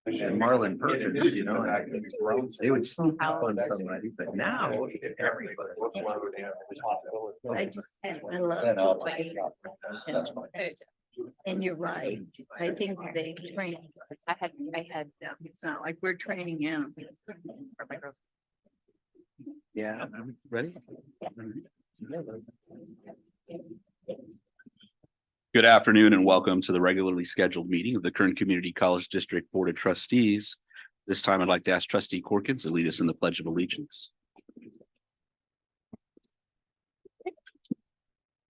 Marlon Perkins, you know, they would sneak up on somebody, but now everybody. I just, I love the way. And you're right. I think they train. I had, it's not like we're training him. Yeah, ready? Good afternoon and welcome to the regularly scheduled meeting of the Kern Community College District Board of Trustees. This time I'd like to ask Trustee Corkins to lead us in the Pledge of Allegiance.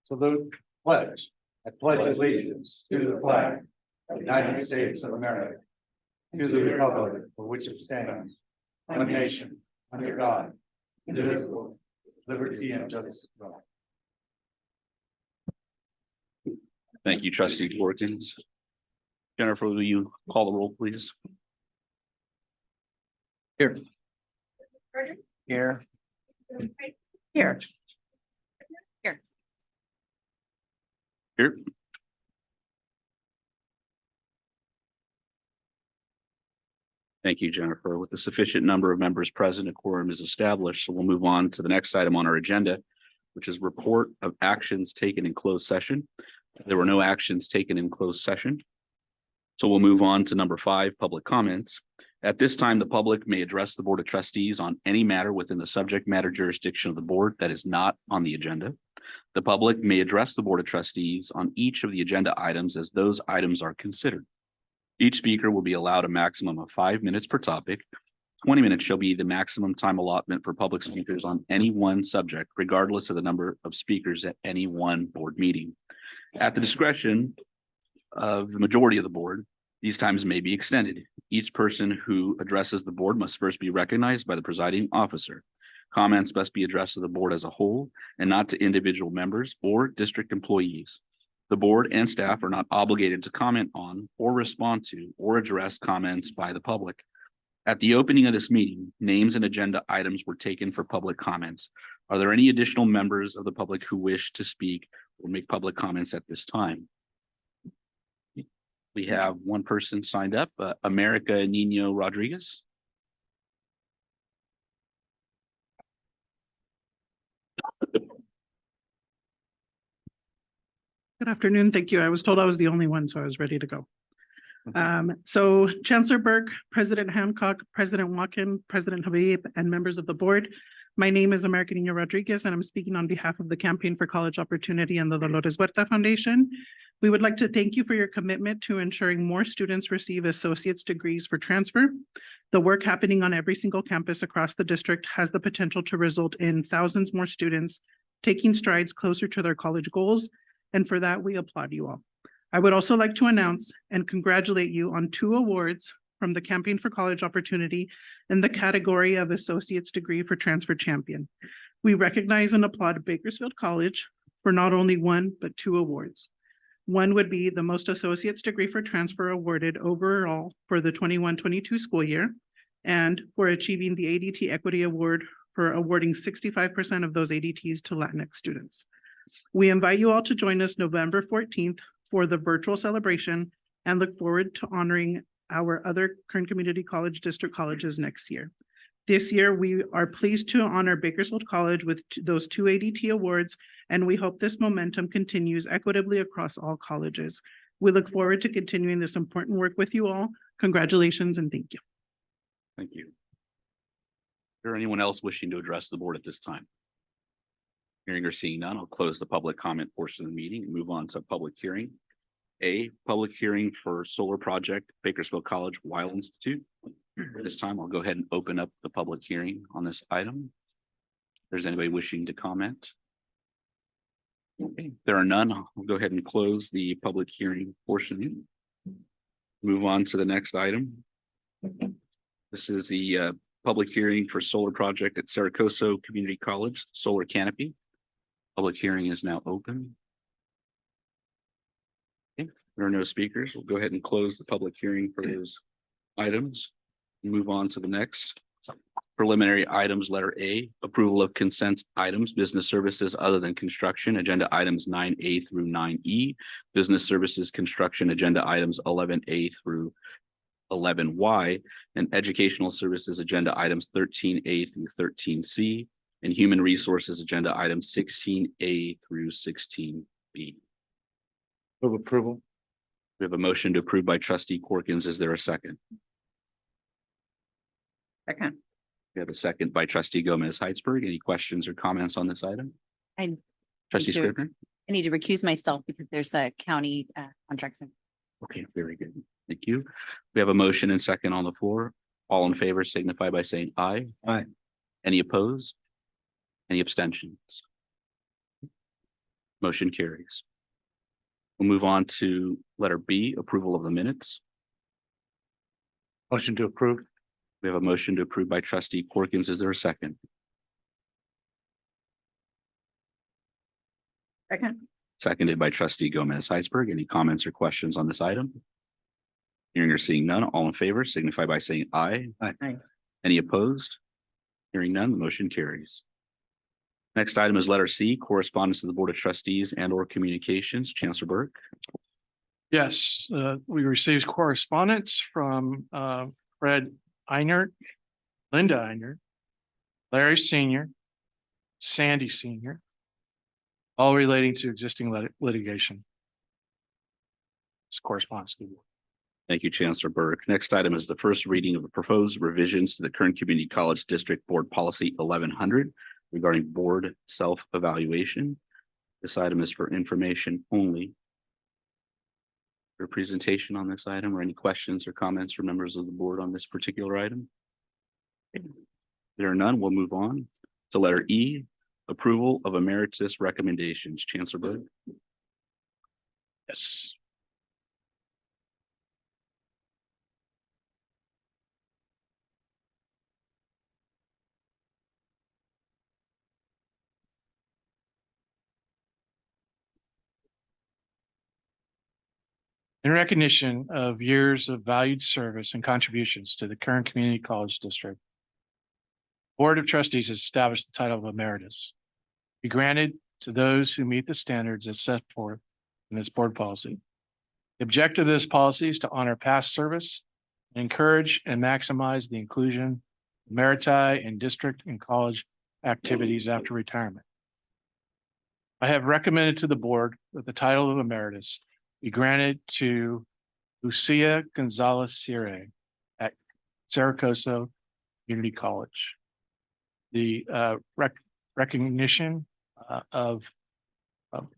Salute, pledge. I pledge allegiance to the flag of the United States of America, to the republic for which it stands, one nation, under God, indivisible, liberty and justice for all. Thank you, Trustee Corkins. Jennifer, will you call the roll, please? Here. Here. Here. Here. Thank you, Jennifer. With a sufficient number of members present, a quorum is established. So we'll move on to the next item on our agenda, which is report of actions taken in closed session. There were no actions taken in closed session. So we'll move on to number 5, public comments. At this time, the public may address the Board of Trustees on any matter within the subject matter jurisdiction of the board that is not on the agenda. The public may address the Board of Trustees on each of the agenda items as those items are considered. Each speaker will be allowed a maximum of 5 minutes per topic. 20 minutes shall be the maximum time allotment for public speakers on any one subject, regardless of the number of speakers at any one board meeting. At the discretion of the majority of the board, these times may be extended. Each person who addresses the board must first be recognized by the presiding officer. Comments must be addressed to the board as a whole and not to individual members or district employees. The board and staff are not obligated to comment on or respond to or address comments by the public. At the opening of this meeting, names and agenda items were taken for public comments. Are there any additional members of the public who wish to speak or make public comments at this time? We have one person signed up, America Nino Rodriguez. Good afternoon. Thank you. I was told I was the only one, so I was ready to go. So Chancellor Burke, President Hancock, President Walken, President Habib, and members of the board. My name is America Nino Rodriguez, and I'm speaking on behalf of the Campaign for College Opportunity and the Dolores Huerta Foundation. We would like to thank you for your commitment to ensuring more students receive associate's degrees for transfer. The work happening on every single campus across the district has the potential to result in thousands more students taking strides closer to their college goals. And for that, we applaud you all. I would also like to announce and congratulate you on 2 awards from the Campaign for College Opportunity in the category of Associate's Degree for Transfer Champion. We recognize and applaud Bakersfield College for not only 1, but 2 awards. One would be the Most Associate's Degree for Transfer awarded overall for the 21-22 school year, and for achieving the ADT Equity Award for awarding 65% of those ADTs to Latinx students. We invite you all to join us November 14th for the virtual celebration and look forward to honoring our other Kern Community College District colleges next year. This year, we are pleased to honor Bakersfield College with those 2 ADT awards, and we hope this momentum continues equitably across all colleges. We look forward to continuing this important work with you all. Congratulations and thank you. Thank you. Is there anyone else wishing to address the board at this time? Hearing or seeing none, I'll close the public comment portion of the meeting and move on to public hearing. A public hearing for solar project, Bakersfield College Weil Institute. This time, I'll go ahead and open up the public hearing on this item. If there's anybody wishing to comment. Okay, if there are none, I'll go ahead and close the public hearing portion. Move on to the next item. This is the public hearing for solar project at Saracoso Community College, solar canopy. Public hearing is now open. Okay, there are no speakers. We'll go ahead and close the public hearing for those items. Move on to the next. Preliminary items, letter A, approval of consent items, business services other than construction, agenda items 9A through 9E, business services construction, agenda items 11A through 11Y, and Educational Services Agenda Items 13A through 13C, and Human Resources Agenda Items 16A through 16B. Move approval. We have a motion to approve by trustee Corkins. Is there a second? Second. We have a second by trustee Gomez Heitzberg. Any questions or comments on this item? I Trustee Thank you. Scrivener? I need to recuse myself because there's a county contracts. Okay, very good. Thank you. We have a motion and second on the floor. All in favor signify by saying aye. Aye. Any opposed? Any abstentions? Motion carries. We'll move on to letter B, approval of the minutes. Motion to approve. We have a motion to approve by trustee Corkins. Is there a second? Second. Seconded by trustee Gomez Heitzberg. Any comments or questions on this item? Hearing or seeing none, all in favor signify by saying aye. Aye. Aye. Any opposed? Hearing none, the motion carries. Next item is letter C, correspondence to the Board of Trustees and or communications. Chancellor Burke. Yes, we received correspondence from Fred Einert, Linda Einert, Larry Senior, Sandy Senior, all relating to existing litigation. It's correspondence to the board. Thank you, Chancellor Burke. Next item is the first reading of the proposed revisions to the Kern Community College District Board Policy 1100 regarding board self-evaluation. This item is for information only. For presentation on this item or any questions or comments from members of the board on this particular item? There are none. We'll move on to letter E, approval of emeritus recommendations. Chancellor Burke. Yes. In recognition of years of valued service and contributions to the Kern Community College District, Board of Trustees has established the title of emeritus, be granted to those who meet the standards as set forth in this board policy. The objective of this policy is to honor past service, and encourage and maximize the inclusion of emeriti in district and college activities after retirement. I have recommended to the board that the title of emeritus be granted to Lucia Gonzalez Sire at Saracoso Community College. The recognition of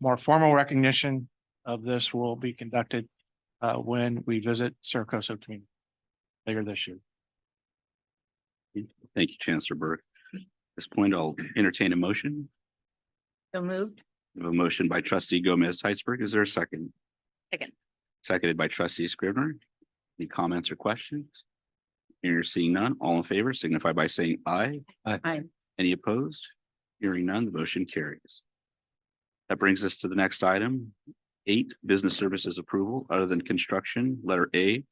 more formal recognition of this will be conducted when we visit Saracoso Community later this year. Thank you, Chancellor Burke. At this point, I'll entertain a motion. So moved. We have a motion by trustee Gomez Heitzberg. Is there a second? Second. Seconded by trustee Scrivener. Any comments or questions? Hearing or seeing none, all in favor signify by saying aye. Aye. Any opposed? Hearing none, the motion carries. That brings us to the next item. 8, business services approval other than construction. Letter A,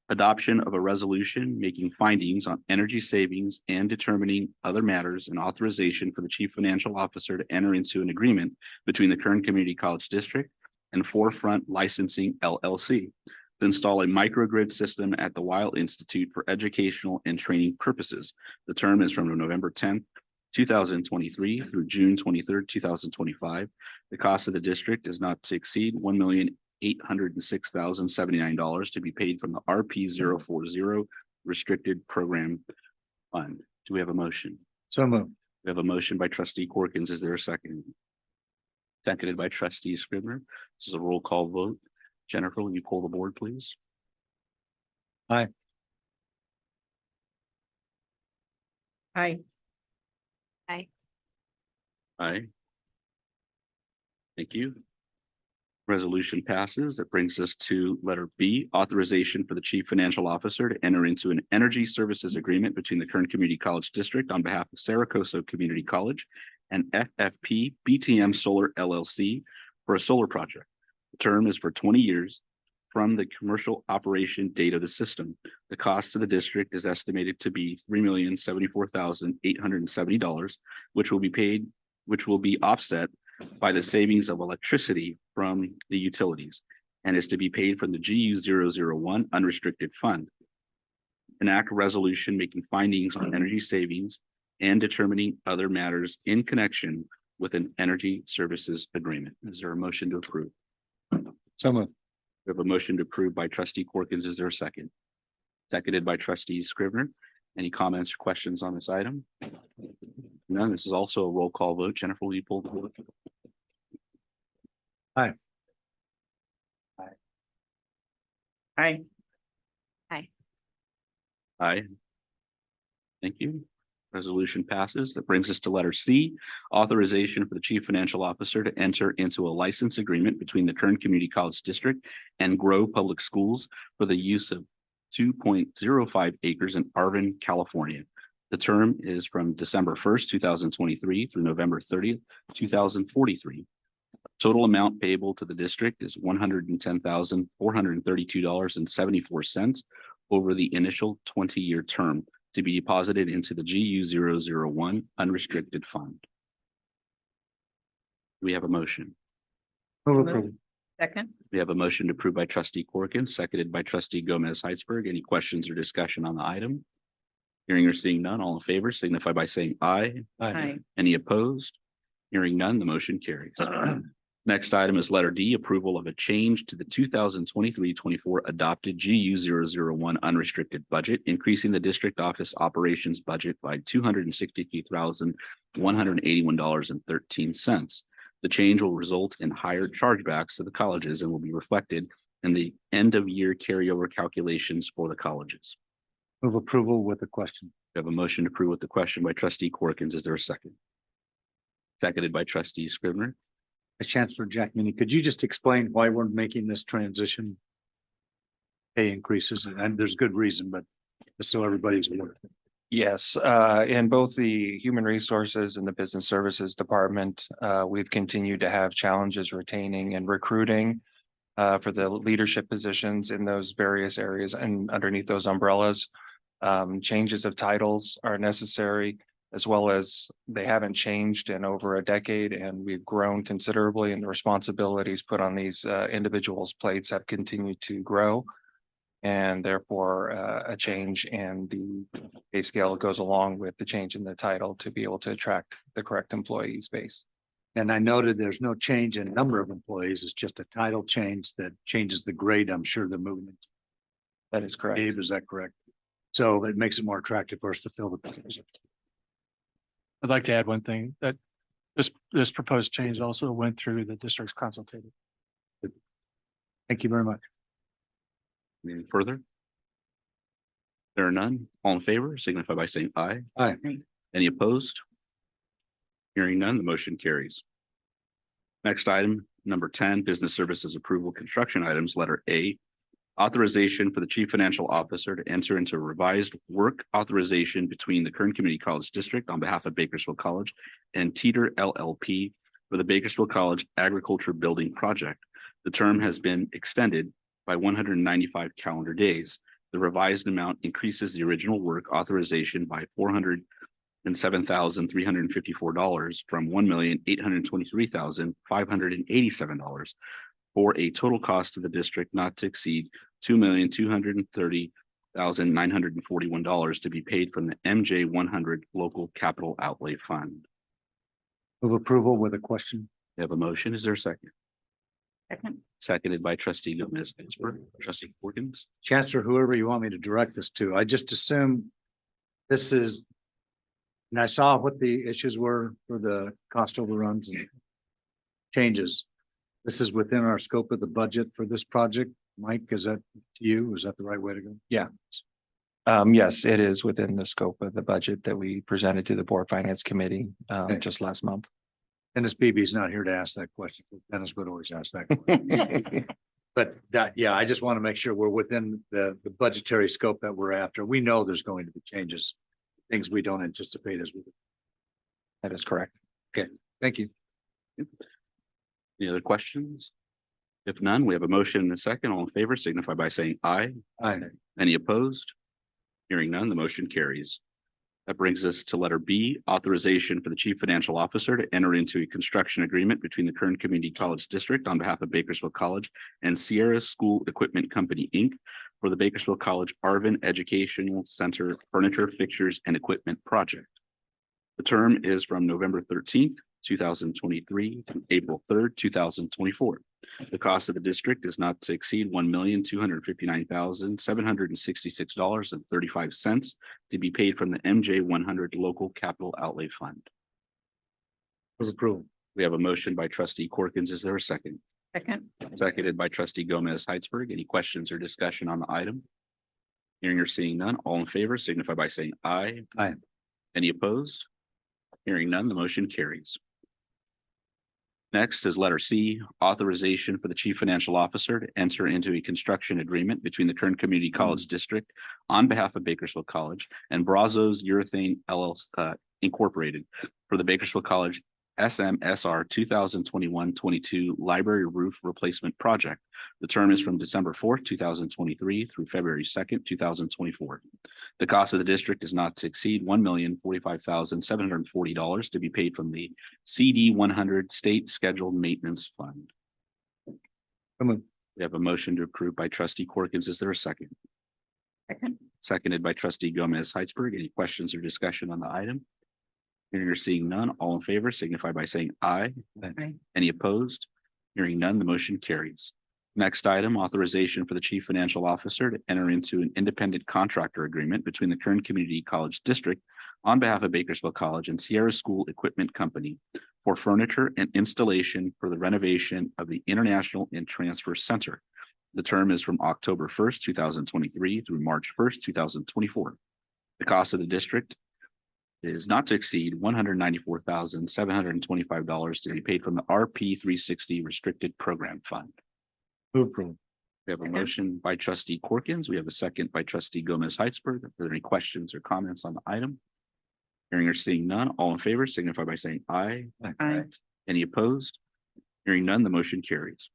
adoption of a resolution making findings on energy savings and determining other matters and authorization for the chief financial officer to enter into an agreement between the Kern Community College District and Forefront Licensing LLC to install a microgrid system at the Weil Institute for educational and training purposes. The term is from November 10th, 2023 through June 23rd, 2025. The cost of the district is not to exceed $1,806,079 to be paid from the RP040 Restricted Program Fund. Do we have a motion? So moved. We have a motion by trustee Corkins. Is there a second? Seconded by trustee Scrivener. This is a roll call vote. Jennifer, will you pull the board, please? Aye. Aye. Aye. Aye. Thank you. Resolution passes. That brings us to letter B, authorization for the chief financial officer to enter into an energy services agreement between the Kern Community College District on behalf of Saracoso Community College and FFP BTM Solar LLC for a solar project. The term is for 20 years from the commercial operation date of the system. The cost to the district is estimated to be $3,074,870, which will be offset by the savings of electricity from the utilities and is to be paid from the GU001 unrestricted fund. enact a resolution making findings on energy savings and determining other matters in connection with an energy services agreement. Is there a motion to approve? So moved. We have a motion to approve by trustee Corkins. Is there a second? Seconded by trustee Scrivener. Any comments or questions on this item? None. This is also a roll call vote. Jennifer, will you pull the board? Aye. Aye. Aye. Thank you. Resolution passes. That brings us to letter C, authorization for the chief financial officer to enter into a license agreement between the Kern Community College District and Grow Public Schools for the use of 2.05 acres in Arvin, California. The term is from December 1st, 2023 through November 30th, 2043. Total amount payable to the district is $110,432.74 over the initial 20-year term to be deposited into the GU 001 unrestricted fund. We have a motion. Move approval. Second. We have a motion to approve by trustee Corkins, seconded by trustee Gomez Heitzberg. Any questions or discussion on the item? Hearing or seeing none, all in favor signify by saying aye. Aye. Any opposed? Hearing none, the motion carries. Next item is letter D, approval of a change to the 2023-24 adopted GU 001 unrestricted budget, increasing the district office operations budget by $263,181.13. The change will result in higher chargebacks to the colleges and will be reflected in the end of year carryover calculations for the colleges. Move approval with a question. We have a motion to approve with the question by trustee Corkins. Is there a second? Seconded by trustee Scrivener. Chancellor Jack Minnie, could you just explain why we're making this transition? Pay increases, and there's good reason, but just so everybody's aware. Yes, in both the human resources and the business services department, we've continued to have challenges retaining and recruiting for the leadership positions in those various areas and underneath those umbrellas. Changes of titles are necessary, as well as they haven't changed in over a decade, and we've grown considerably, and the responsibilities put on these individuals' plates have continued to grow. And therefore, a change in the pay scale goes along with the change in the title to be able to attract the correct employees base. And I noted there's no change in number of employees. It's just a title change that changes the grade. I'm sure the movement. That is correct. Dave, is that correct? So it makes it more attractive for us to fill the position. I'd like to add one thing, that this proposed change also went through the district's consultative. Thank you very much. Any further? There are none. All in favor signify by saying aye. Aye. Any opposed? Hearing none, the motion carries. Next item, number 10, business services approval construction items, letter A. Authorization for the chief financial officer to enter into a revised work authorization between the Kern Community College District on behalf of Bakersfield College and Teeter LLP for the Bakersfield College Agriculture Building Project. The term has been extended by 195 calendar days. The revised amount increases the original work authorization by $407,354 from $1,823,587 for a total cost to the district not to exceed $2,230,941 to be paid from the MJ 100 Local Capital Outlay Fund. Move approval with a question. We have a motion. Is there a second? Second. Seconded by trustee Gomez Heitzberg. Trustee Corkins. Chancellor, whoever you want me to direct this to, I just assume this is, and I saw what the issues were for the cost overruns and changes. This is within our scope of the budget for this project. Mike, is that to you? Is that the right way to go? Yes, it is within the scope of the budget that we presented to the Board Finance Committee just last month. Dennis Beebe's not here to ask that question. Dennis would always ask that question. But that, yeah, I just want to make sure we're within the budgetary scope that we're after. We know there's going to be changes, things we don't anticipate as we. That is correct. Thank you. Any other questions? If none, we have a motion and a second. All in favor signify by saying aye. Aye. Any opposed? Hearing none, the motion carries. That brings us to letter B, authorization for the chief financial officer to enter into a construction agreement between the Kern Community College District on behalf of Bakersfield College and Sierra School Equipment Company, Inc. for the Bakersfield College Arvin Educational Center Furniture, Fixtures, and Equipment Project. The term is from November 13th, 2023 through April 3rd, 2024. The cost of the district is not to exceed $1,259,766.35 to be paid from the MJ 100 Local Capital Outlay Fund. Move approval. We have a motion by trustee Corkins. Is there a second? Second. Seconded by trustee Gomez Heitzberg. Any questions or discussion on the item? Hearing or seeing none, all in favor signify by saying aye. Aye. Any opposed? Hearing none, the motion carries. Next is letter C, authorization for the chief financial officer to enter into a construction agreement between the Kern Community College District on behalf of Bakersfield College and Brazos Urethane LLC Incorporated for the Bakersfield College SMSR 2021-22 library roof replacement project. The term is from December 4th, 2023 through February 2nd, 2024. The cost of the district is not to exceed $1,045,740 to be paid from the CD 100 State Scheduled Maintenance Fund. We have a motion to approve by trustee Corkins. Is there a second? Second. Seconded by trustee Gomez Heitzberg. Any questions or discussion on the item? Hearing or seeing none, all in favor signify by saying aye. Aye. Any opposed? Hearing none, the motion carries. Next item, authorization for the chief financial officer to enter into an independent contractor agreement between the Kern Community College District on behalf of Bakersfield College and Sierra School Equipment Company for furniture and installation for the renovation of the International and Transfer Center. The term is from October 1st, 2023 through March 1st, 2024. The cost of the district is not to exceed $194,725 to be paid from the RP 360 Restricted Program Fund. Move approval. We have a motion by trustee Corkins. We have a second by trustee Gomez Heitzberg. Are there any questions or comments on the item? Hearing or seeing none, all in favor signify by saying aye. Aye. Any opposed? Hearing none, the motion carries.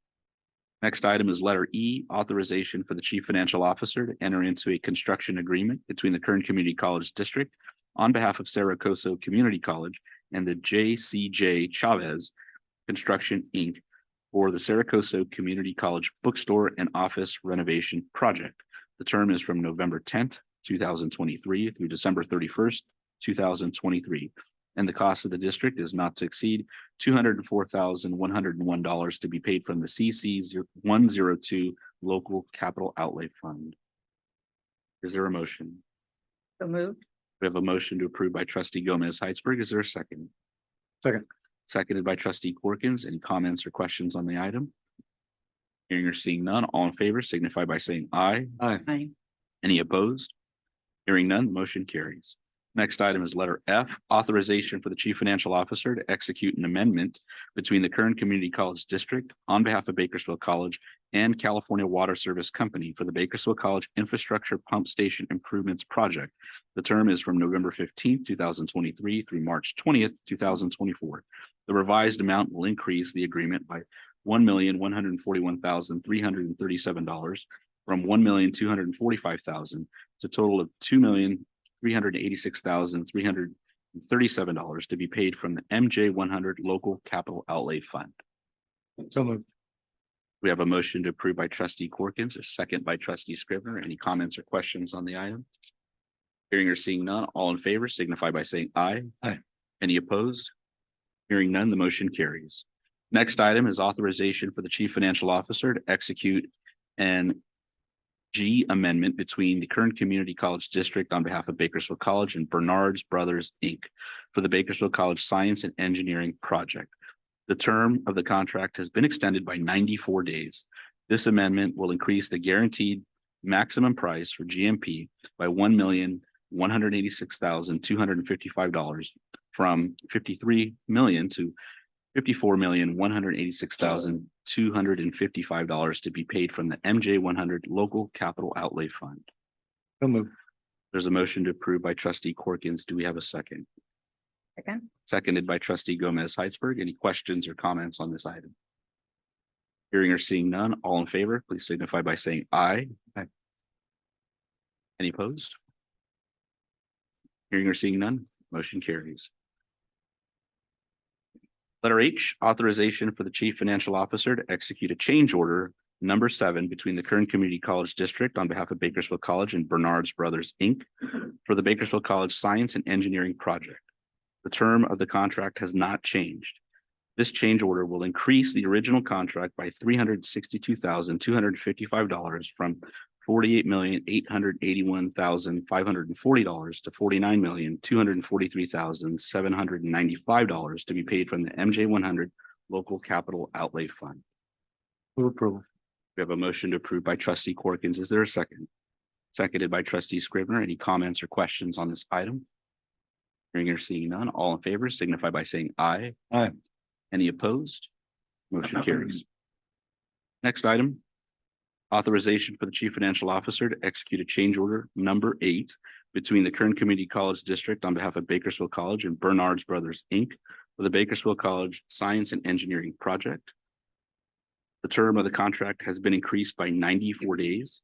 Next item is letter E, authorization for the chief financial officer to enter into a construction agreement between the Kern Community College District on behalf of Saracoso Community College and the JCJ Chavez Construction, Inc. for the Saracoso Community College Bookstore and Office Renovation Project. The term is from November 10th, 2023 through December 31st, 2023. And the cost of the district is not to exceed $204,101 to be paid from the CC 102 Local Capital Outlay Fund. Is there a motion? So moved. We have a motion to approve by trustee Gomez Heitzberg. Is there a second? Second. Seconded by trustee Corkins. Any comments or questions on the item? Hearing or seeing none, all in favor signify by saying aye. Aye. Aye. Any opposed? Hearing none, the motion carries. Next item is letter F, authorization for the chief financial officer to execute an amendment between the Kern Community College District on behalf of Bakersfield College and California Water Service Company for the Bakersfield College Infrastructure Pump Station Improvements Project. The term is from November 15th, 2023 through March 20th, 2024. The revised amount will increase the agreement by $1,141,337 from $1,245,000 to a total of $2,386,337 to be paid from the MJ 100 Local Capital Outlay Fund. So moved. We have a motion to approve by trustee Corkins, a second by trustee Scrivener. Any comments or questions on the item? Hearing or seeing none, all in favor signify by saying aye. Aye. Any opposed? Hearing none, the motion carries. Next item is authorization for the chief financial officer to execute an G amendment between the Kern Community College District on behalf of Bakersfield College and Bernard's Brothers, Inc. for the Bakersfield College Science and Engineering Project. The term of the contract has been extended by 94 days. This amendment will increase the guaranteed maximum price for GMP by $1,186,255 from $53 million to $54,186,255 to be paid from the MJ 100 Local Capital Outlay Fund. So moved. There's a motion to approve by trustee Corkins. Do we have a second? Second. Seconded by trustee Gomez Heitzberg. Any questions or comments on this item? Hearing or seeing none, all in favor, please signify by saying aye. Aye. Any opposed? Hearing or seeing none, motion carries. Letter H, authorization for the chief financial officer to execute a change order number 7 between the Kern Community College District on behalf of Bakersfield College and Bernard's Brothers, Inc. for the Bakersfield College Science and Engineering Project. The term of the contract has not changed. This change order will increase the original contract by $362,255 from $48,881,540 to $49,243,795 to be paid from the MJ100 Local Capital Outlay Fund. Move approval. We have a motion to approve by trustee Corkins. Is there a second? Seconded by trustee Scrivener. Any comments or questions on this item? Hearing or seeing none, all in favor signify by saying aye. Aye. Any opposed? Motion carries. Next item. Authorization for the chief financial officer to execute a change order number 8 between the Kern Community College District on behalf of Bakersfield College and Bernard's Brothers, Inc. for the Bakersfield College Science and Engineering Project. The term of the contract has been increased by 94 days.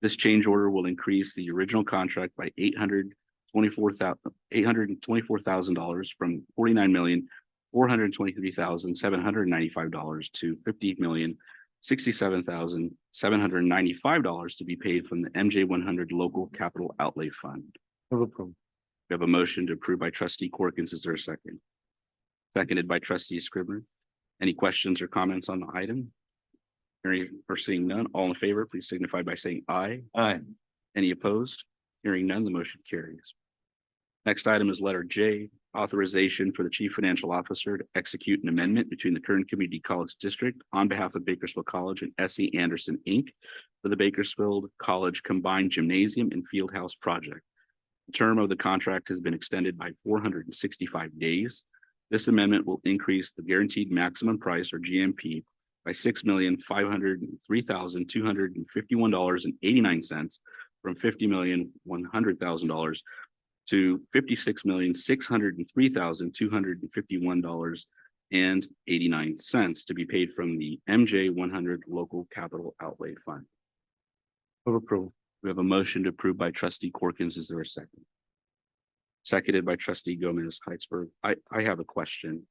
This change order will increase the original contract by $824,000 from $49,423,795 to $50,067,795 to be paid from the MJ100 Local Capital Outlay Fund. Move approval. We have a motion to approve by trustee Corkins. Is there a second? Seconded by trustee Scrivener. Any questions or comments on the item? Hearing or seeing none, all in favor, please signify by saying aye. Aye. Any opposed? Hearing none, the motion carries. Next item is letter J, authorization for the chief financial officer to execute an amendment between the Kern Community College District on behalf of Bakersfield College and S.E. Anderson, Inc. for the Bakersfield College Combined Gymnasium and Fieldhouse Project. The term of the contract has been extended by 465 days. This amendment will increase the guaranteed maximum price, or GMP, by $6,503,251.89 from $50,100,000 to $56,603,251.89 to be paid from the MJ100 Local Capital Outlay Fund. Move approval. We have a motion to approve by trustee Corkins. Is there a second? Seconded by trustee Gomez Heitzberg. I have a question.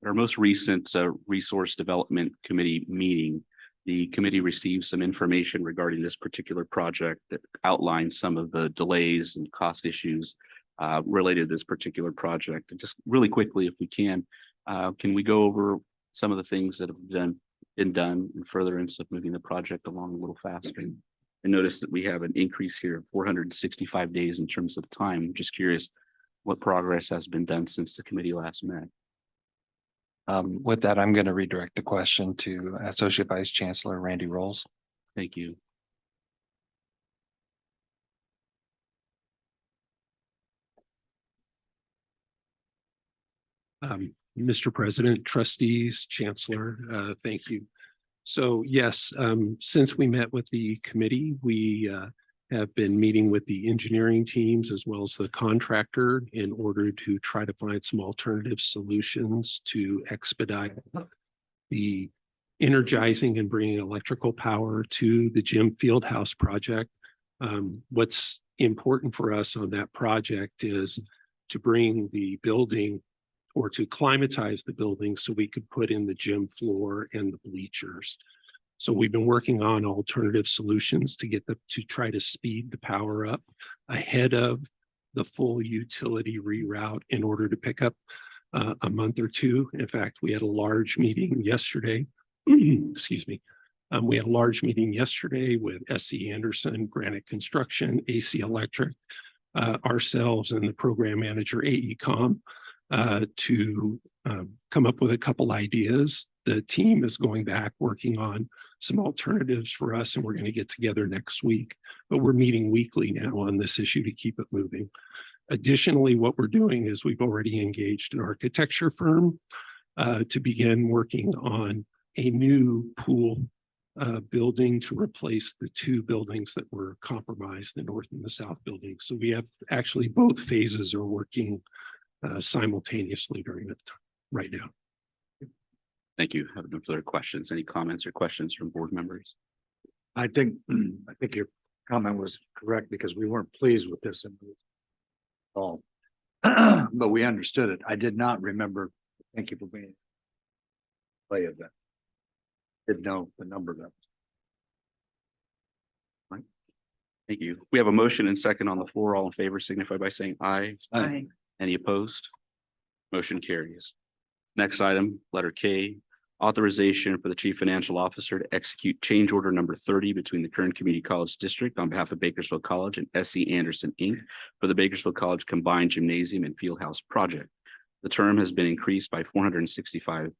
Our most recent Resource Development Committee meeting, the committee received some information regarding this particular project that outlines some of the delays and cost issues related to this particular project. And just really quickly, if we can we go over some of the things that have been done in furtherance of moving the project along a little faster? I noticed that we have an increase here of 465 days in terms of time. I'm just curious what progress has been done since the committee last met. With that, I'm going to redirect the question to Associate Vice Chancellor Randy Rolls. Thank you. Mr. President, trustees, Chancellor, thank you. So yes, since we met with the committee, we have been meeting with the engineering teams as well as the contractor in order to try to find some alternative solutions to expedite the energizing and bringing electrical power to the gym field house project. What's important for us on that project is to bring the building or to climatize the building so we could put in the gym floor and the bleachers. So we've been working on alternative solutions to try to speed the power up ahead of the full utility reroute in order to pick up a month or two. In fact, we had a large meeting yesterday. Excuse me. We had a large meeting yesterday with S.E. Anderson, Granite Construction, AC Electric, ourselves, and the program manager, AECom, to come up with a couple ideas. The team is going back working on some alternatives for us, and we're going to get together next week. But we're meeting weekly now on this issue to keep it moving. Additionally, what we're doing is we've already engaged an architecture firm to begin working on a new pool building to replace the two buildings that were compromised, the north and the south building. So we have actually both phases are working simultaneously during that time right now. Thank you. Have no further questions. Any comments or questions from board members? I think your comment was correct because we weren't pleased with this. All, but we understood it. I did not remember. Thank you for being play of that. Didn't know the number of them. Thank you. We have a motion and second on the floor. All in favor signify by saying aye. Aye. Any opposed? Motion carries. Next item, letter K, authorization for the chief financial officer to execute change order number 30 between the Kern Community College District on behalf of Bakersfield College and SC Anderson Inc. for the Bakersfield College Combined Gymnasium and Fieldhouse Project. The term has been increased by 465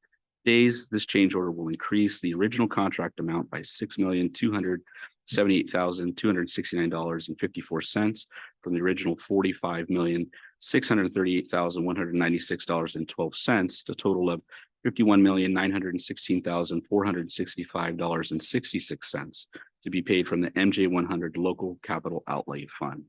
days. This change order will increase the original contract amount by $6,278,269.54 from the original $45,638,196.12 to a total of $51,916,465.66 to be paid from the MJ 100 Local Capital Outlay Fund.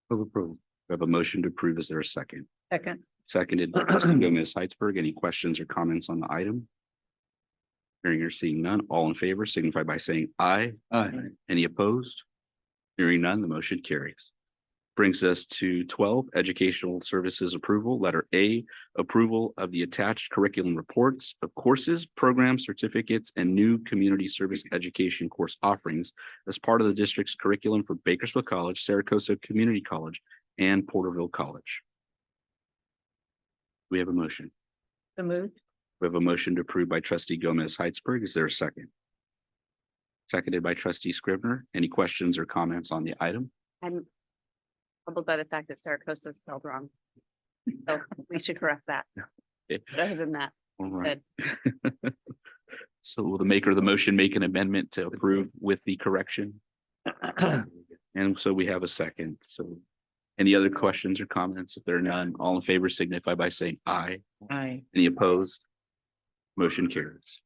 Move approve. We have a motion to approve. Is there a second? Second. Seconded by Trustee Gomez Heitzberg. Any questions or comments on the item? Hearing or seeing none, all in favor signify by saying aye. Aye. Any opposed? Hearing none, the motion carries. Brings us to 12, educational services approval. Letter A, approval of the attached curriculum reports of courses, programs, certificates, and new community service education course offerings as part of the district's curriculum for Bakersfield College, Saracosa Community College, and Porterville College. We have a motion. So moved. We have a motion to approve by Trustee Gomez Heitzberg. Is there a second? Seconded by Trustee Scrivener. Any questions or comments on the item? I'm troubled by the fact that Saracosta is spelled wrong. So we should correct that. Okay. But other than that, All right. So will the maker of the motion make an amendment to approve with the correction? And so we have a second. So any other questions or comments? If there are none, all in favor signify by saying aye. Aye. Any opposed? Motion carries.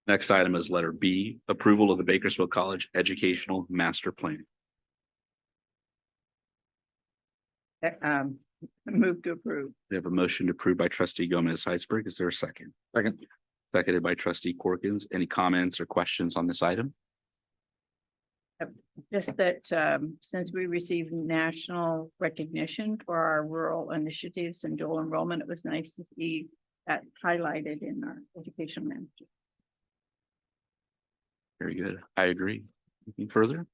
Next item is letter B, approval of the Bakersfield College Educational Master Plan. Move to approve. We have a motion to approve by Trustee Gomez Heitzberg. Is there a second? Second. Seconded by Trustee Corkins. Any comments or questions on this item? Just that since we received national recognition for our rural initiatives and dual enrollment, it was nice to see that highlighted in our education manager. Very good. I agree. Anything further?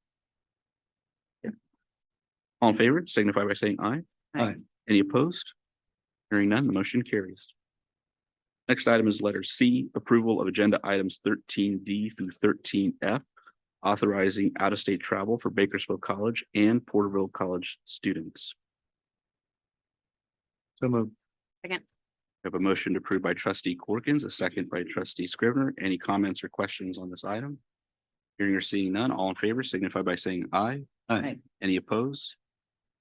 All in favor signify by saying aye. Aye. Any opposed? Hearing none, the motion carries. Next item is letter C, approval of agenda items 13D through 13F, authorizing out-of-state travel for Bakersfield College and Porterville College students. So moved. We have a motion to approve by Trustee Corkins, a second by Trustee Scrivener. Any comments or questions on this item? Hearing or seeing none, all in favor signify by saying aye. Aye. Any opposed?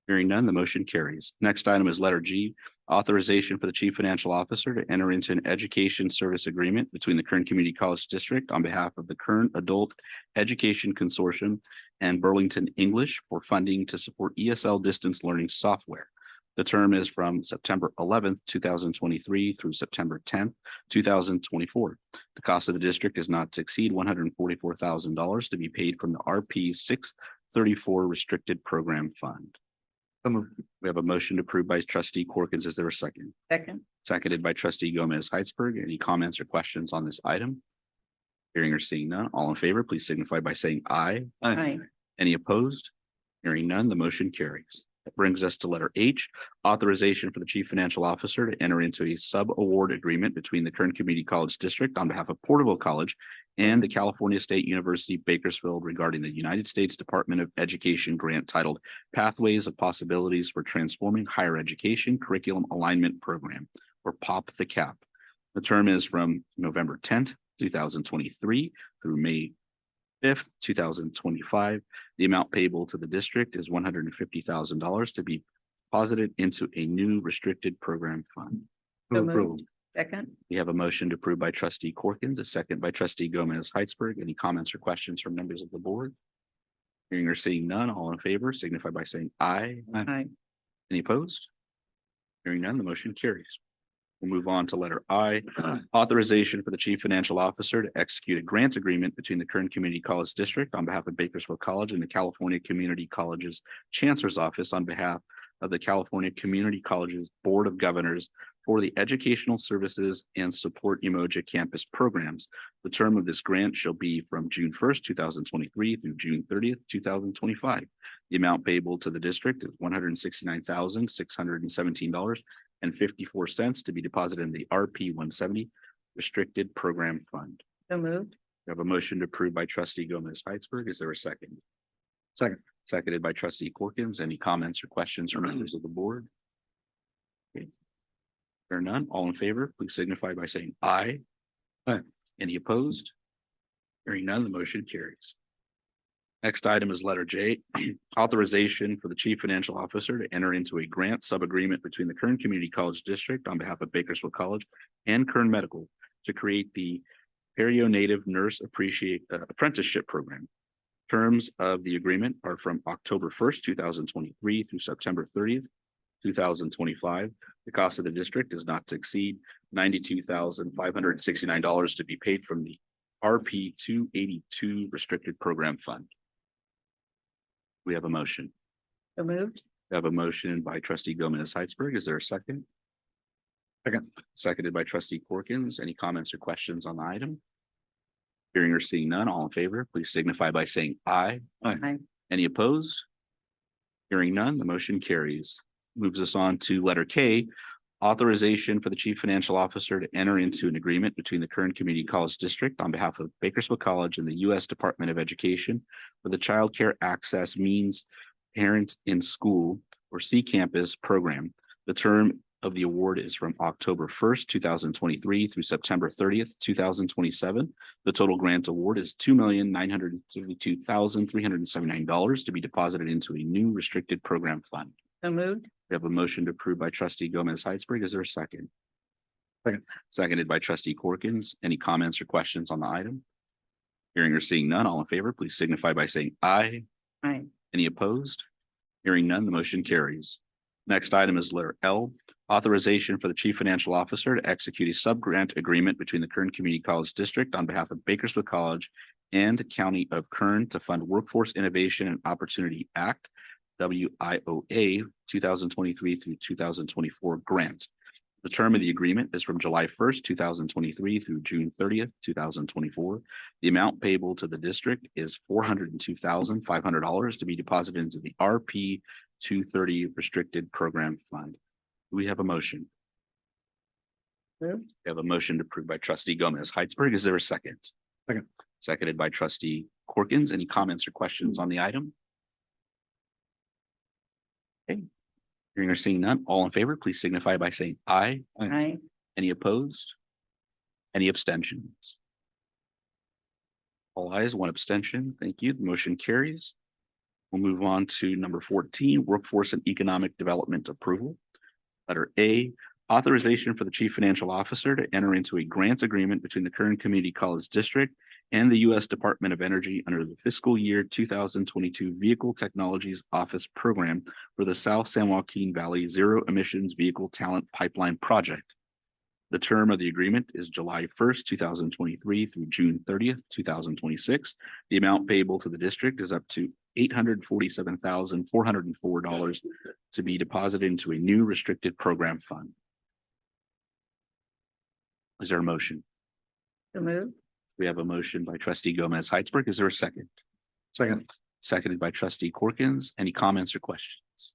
Hearing none, the motion carries. Next item is letter G, authorization for the chief financial officer to enter into an education service agreement between the Kern Community College District on behalf of the Kern Adult Education Consortium and Burlington English for funding to support ESL distance learning software. The term is from September 11th, 2023 through September 10th, 2024. The cost of the district is not to exceed $144,000 to be paid from the RP 634 Restricted Program Fund. We have a motion approved by Trustee Corkins. Is there a second? Second. Seconded by Trustee Gomez Heitzberg. Any comments or questions on this item? Hearing or seeing none, all in favor, please signify by saying aye. Aye. Any opposed? Hearing none, the motion carries. That brings us to letter H, authorization for the chief financial officer to enter into a sub-award agreement between the Kern Community College District on behalf of Porterville College and the California State University Bakersfield regarding the United States Department of Education grant titled Pathways of Possibilities for Transforming Higher Education Curriculum Alignment Program, or POP the CAP. The term is from November 10th, 2023 through May 5th, 2025. The amount payable to the district is $150,000 to be deposited into a new restricted program fund. So Move moved. approval. Second. We have a motion to approve by Trustee Corkins, a second by Trustee Gomez Heitzberg. Any comments or questions from members of the board? Hearing or seeing none, all in favor signify by saying aye. Aye. Any opposed? Hearing none, the motion carries. We'll move on to letter I, authorization for the chief financial officer to execute a grant agreement between the Kern Community College District on behalf of Bakersfield College and the California Community College's Chancellor's Office on behalf of the California Community College's Board of Governors for the Educational Services and Support Umoja Campus Programs. The term of this grant shall be from June first, 2023 through June 30th, 2025. The amount payable to the district is $169,617.54 to be deposited in the RP 170 Restricted Program Fund. So moved. We have a motion to approve by trustee Gomez Heitzberg. Is there a second? Second. Seconded by trustee Corkins. Any comments or questions from members of the board? Okay. There are none. All in favor, please signify by saying aye. Aye. Any opposed? Hearing none, the motion carries. Next item is letter J, authorization for the chief financial officer to enter into a grant sub-agreement between the Kern Community College District on behalf of Bakersfield College and Kern Medical to create the Perio-Native Nurse Apprenticeship Program. Terms of the agreement are from October 1st, 2023 through September 30th, 2025. The cost of the district is not to exceed $92,569 to be paid from the RP 282 Restricted Program Fund. We have a motion. So moved. We have a motion by trustee Gomez Heitzberg. Is there a second? Second. Seconded by trustee Corkins. Any comments or questions on the item? Hearing or seeing none, all in favor, please signify by saying aye. Aye. Any opposed? Hearing none, the motion carries. Moves us on to letter K, authorization for the chief financial officer to enter into an agreement between the Kern Community College District on behalf of Bakersfield College and the U.S. Department of Education for the Child Care Access Means Parents in School or C-Campus program. The term of the award is from October 1st, 2023 through September 30th, 2027. The total grant award is $2,932,379 to be deposited into a new restricted program fund. So moved. We have a motion to approve by trustee Gomez Heitzberg. Is there a second? Second. Seconded by trustee Corkins. Any comments or questions on the item? Hearing or seeing none, all in favor, please signify by saying aye. Aye. Any opposed? Hearing none, the motion carries. Next item is letter L, authorization for the chief financial officer to execute a sub-grant agreement between the Kern Community College District on behalf of Bakersfield College and County of Kern to fund Workforce Innovation and Opportunity Act, WIOA 2023 through 2024 grant. The term of the agreement is from July 1st, 2023 through June 30th, 2024. The amount payable to the district is $402,500 to be deposited into the RP 230 Restricted Program Fund. Do we have a motion? Moved. We have a motion approved by trustee Gomez Heitzberg. Is there a second? Second. Seconded by trustee Corkins. Any comments or questions on the item? Okay. Hearing or seeing none, all in favor, please signify by saying aye. Aye. Any opposed? Any abstentions? All ayes, one abstention. Thank you. The motion carries. We'll move on to number 14, Workforce and Economic Development Approval. Letter A, authorization for the chief financial officer to enter into a grant agreement between the Kern Community College District and the U.S. Department of Energy under the fiscal year 2022 Vehicle Technologies Office Program for the South San Joaquin Valley Zero Emissions Vehicle Talent Pipeline Project. The term of the agreement is July 1st, 2023 through June 30th, 2026. The amount payable to the district is up to $847,404 to be deposited into a new restricted program fund. Is there a motion? So moved. We have a motion by trustee Gomez Heitzberg. Is there a second? Second. Seconded by trustee Corkins. Any comments or questions?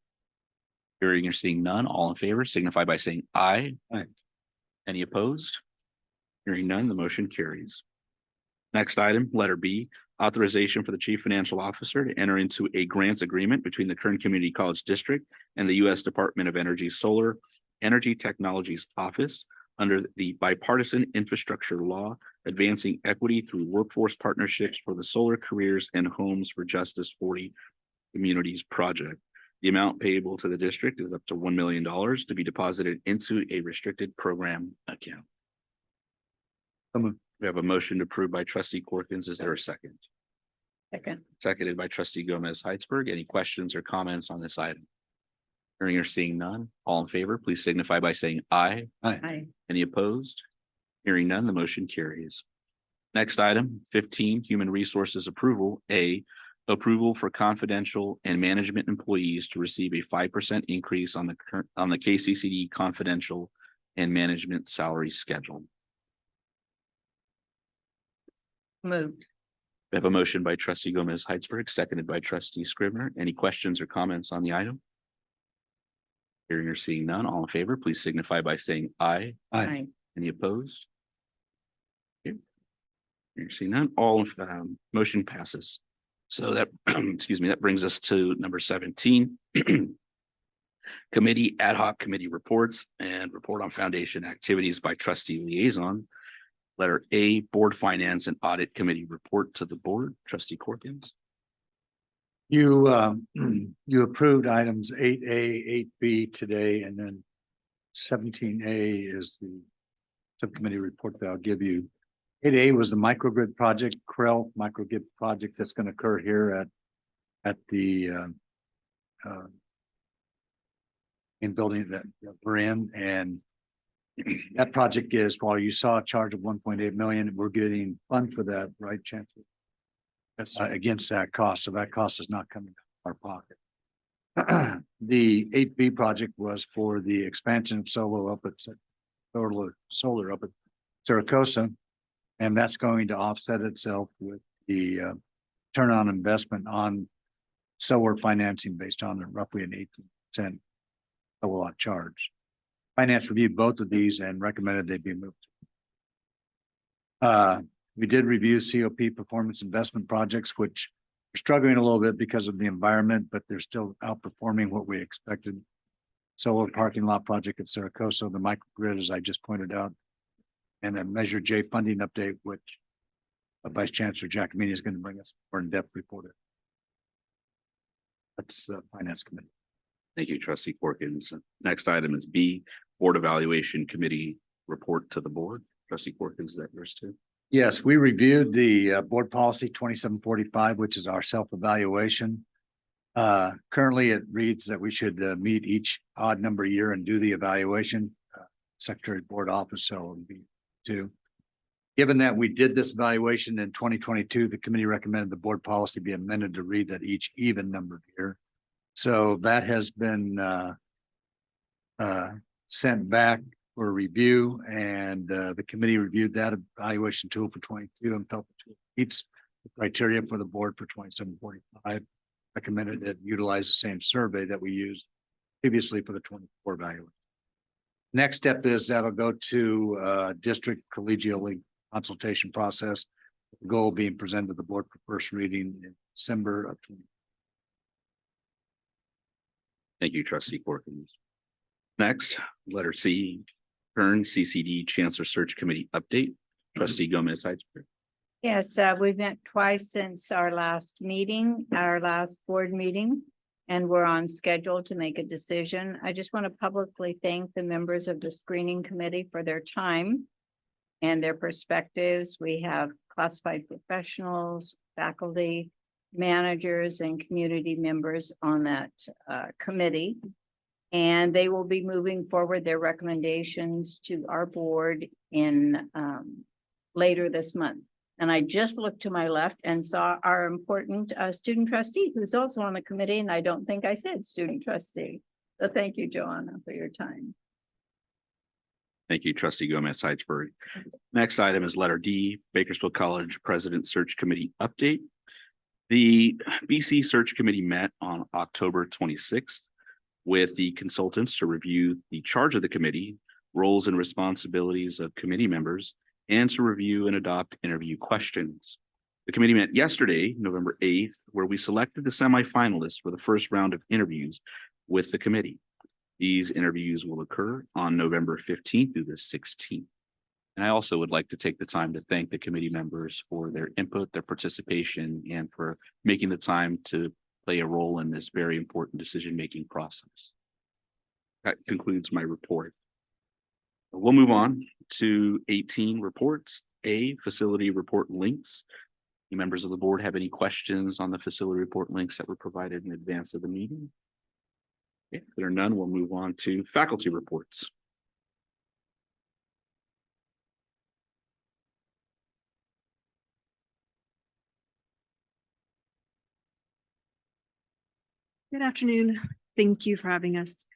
Hearing or seeing none, all in favor signify by saying aye. Aye. Any opposed? Hearing none, the motion carries. Next item, letter B, authorization for the chief financial officer to enter into a grant agreement between the Kern Community College District and the U.S. Department of Energy Solar Energy Technologies Office under the bipartisan infrastructure law, advancing equity through workforce partnerships for the Solar Careers and Homes for Justice 40 Communities project. The amount payable to the district is up to $1 million to be deposited into a restricted program account. We have a motion approved by trustee Corkins. Is there a second? Second. Seconded by trustee Gomez Heitzberg. Any questions or comments on this item? Hearing or seeing none, all in favor, please signify by saying aye. Aye. Any opposed? Hearing none, the motion carries. Next item, 15, Human Resources Approval. A, approval for confidential and management employees to receive a 5% increase on the KCCD confidential and management salary schedule. Moved. We have a motion by trustee Gomez Heitzberg, seconded by trustee Scrivener. Any questions or comments on the item? Hearing or seeing none, all in favor, please signify by saying aye. Aye. Any opposed? Okay. Hearing or seeing none, all, motion passes. So that, excuse me, that brings us to number 17. Committee ad hoc committee reports and report on foundation activities by trustee liaison. Letter A, Board Finance and Audit Committee report to the board. Trustee Corkins. You, you approved items 8A, 8B today, and then 17A is the subcommittee report that I'll give you. 8A was the microgrid project, Krell microgrid project that's going to occur here at the in building that we're in, and that project is, while you saw a charge of 1.8 million, we're getting fund for that, right, Chancellor? Yes, Against that cost, so that cost is not coming out of our pocket. The 8B project was for the expansion of solar up at Saracosa, and that's going to offset itself with the turn on investment on solar financing based on roughly an 18% kilowatt charge. Finance reviewed both of these and recommended they be moved. We did review COP performance investment projects, which are struggling a little bit because of the environment, but they're still outperforming what we expected. Solar parking lot project at Saracosa, the microgrid, as I just pointed out, and a Measure J funding update, which Vice Chancellor Giacomini is going to bring us more in-depth report. That's the Finance Committee. Thank you, trustee Corkins. Next item is B, Board Evaluation Committee report to the board. Trustee Corkins, is that yours too? Yes, we reviewed the board policy 2745, which is our self-evaluation. Currently, it reads that we should meet each odd number year and do the evaluation. Secretary of Board Office, so it would be 2. Given that we did this evaluation in 2022, the committee recommended the board policy be amended to read that each even numbered year. So that has been sent back for review, and the committee reviewed that evaluation tool for 22 and felt the tool meets the criteria for the board for 2745. Recommended it utilize the same survey that we used previously for the 24 evaluation. Next step is that'll go to district collegially consultation process. The goal being presented to the board for first reading in December of 2020. Thank you, trustee Corkins. Next, letter C, Kern CCD Chancellor Search Committee update. Trustee Gomez Heitzberg. Yes, we've met twice since our last meeting, our last board meeting, and we're on schedule to make a decision. I just want to publicly thank the members of the screening committee for their time and their perspectives. We have classified professionals, faculty, managers, and community members on that committee. And they will be moving forward their recommendations to our board in later this month. And I just looked to my left and saw our important student trustee, who's also on the committee, and I don't think I said student trustee. So thank you, Joanna, for your time. Thank you, trustee Gomez Heitzberg. Next item is letter D, Bakersfield College President Search Committee update. The BC Search Committee met on October 26th with the consultants to review the charge of the committee, roles and responsibilities of committee members, and to review and adopt interview questions. The committee met yesterday, November 8th, where we selected the semifinalists for the first round of interviews with the committee. These interviews will occur on November 15th through the 16th. And I also would like to take the time to thank the committee members for their input, their participation, and for making the time to play a role in this very important decision-making process. That concludes my report. We'll move on to 18 reports. A, facility report links. Any members of the board have any questions on the facility report links that were provided in advance of the meeting? If there are none, we'll move on to faculty reports. Good afternoon. Thank you for having us.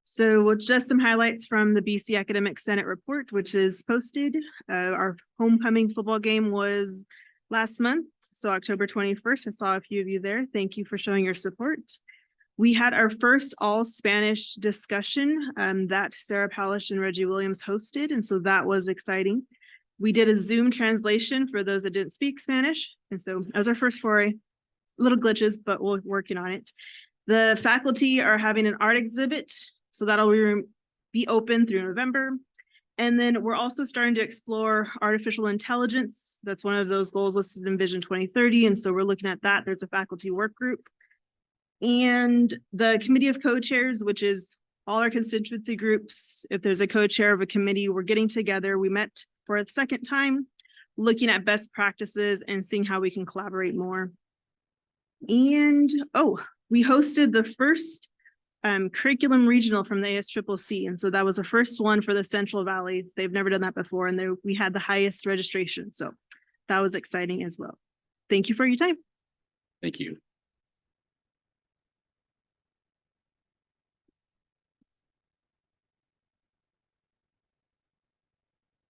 So just some highlights from the BC Academic Senate report, which is posted. Our homecoming football game was last month, so October 21st. I saw a few of you there. Thank you for showing your support. We had our first all Spanish discussion that Sarah Palish and Reggie Williams hosted, and so that was exciting. We did a Zoom translation for those that didn't speak Spanish, and so that was our first foray. Little glitches, but we're working on it. The faculty are having an art exhibit, so that'll be open through November. And then we're also starting to explore artificial intelligence. That's one of those goals listed in Vision 2030, and so we're looking at that. There's a faculty work group. And the committee of co-chairs, which is all our constituency groups. If there's a co-chair of a committee, we're getting together. We met for a second time, looking at best practices and seeing how we can collaborate more. And we hosted the first curriculum regional from the ASCCC. And so that was the first one for the Central Valley. They've never done that before. And we had the highest registration. So that was exciting as well. Thank you for your time. Thank you.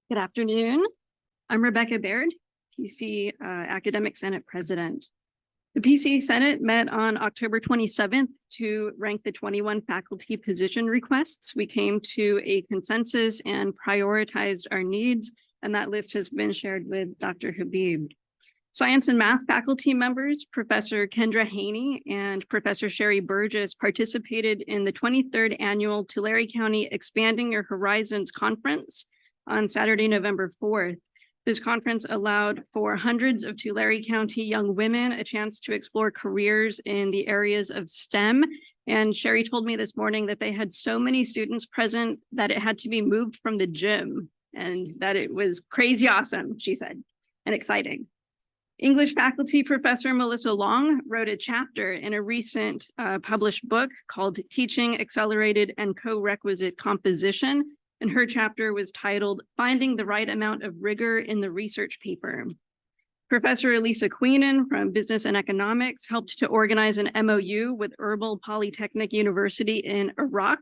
Good afternoon. I'm Rebecca Baird, PC Academic Senate President. The PC Senate met on October 27th to rank the 21 faculty position requests. We came to a consensus and prioritized our needs, and that list has been shared with Dr. Habib. Science and math faculty members, Professor Kendra Haney and Professor Sherry Burgess, participated in the 23rd annual Tulare County Expanding Your Horizons Conference on Saturday, November 4th. This conference allowed for hundreds of Tulare County young women a chance to explore careers in the areas of STEM. And Sherry told me this morning that they had so many students present that it had to be moved from the gym, and that it was crazy awesome, she said, and exciting. English faculty Professor Melissa Long wrote a chapter in a recent published book called Teaching Accelerated and Co-Requisite Composition. And her chapter was titled Finding the Right Amount of Rigor in the Research Paper. Professor Elisa Queenan from Business and Economics helped to organize an MOU with Erbil Polytechnic University in Iraq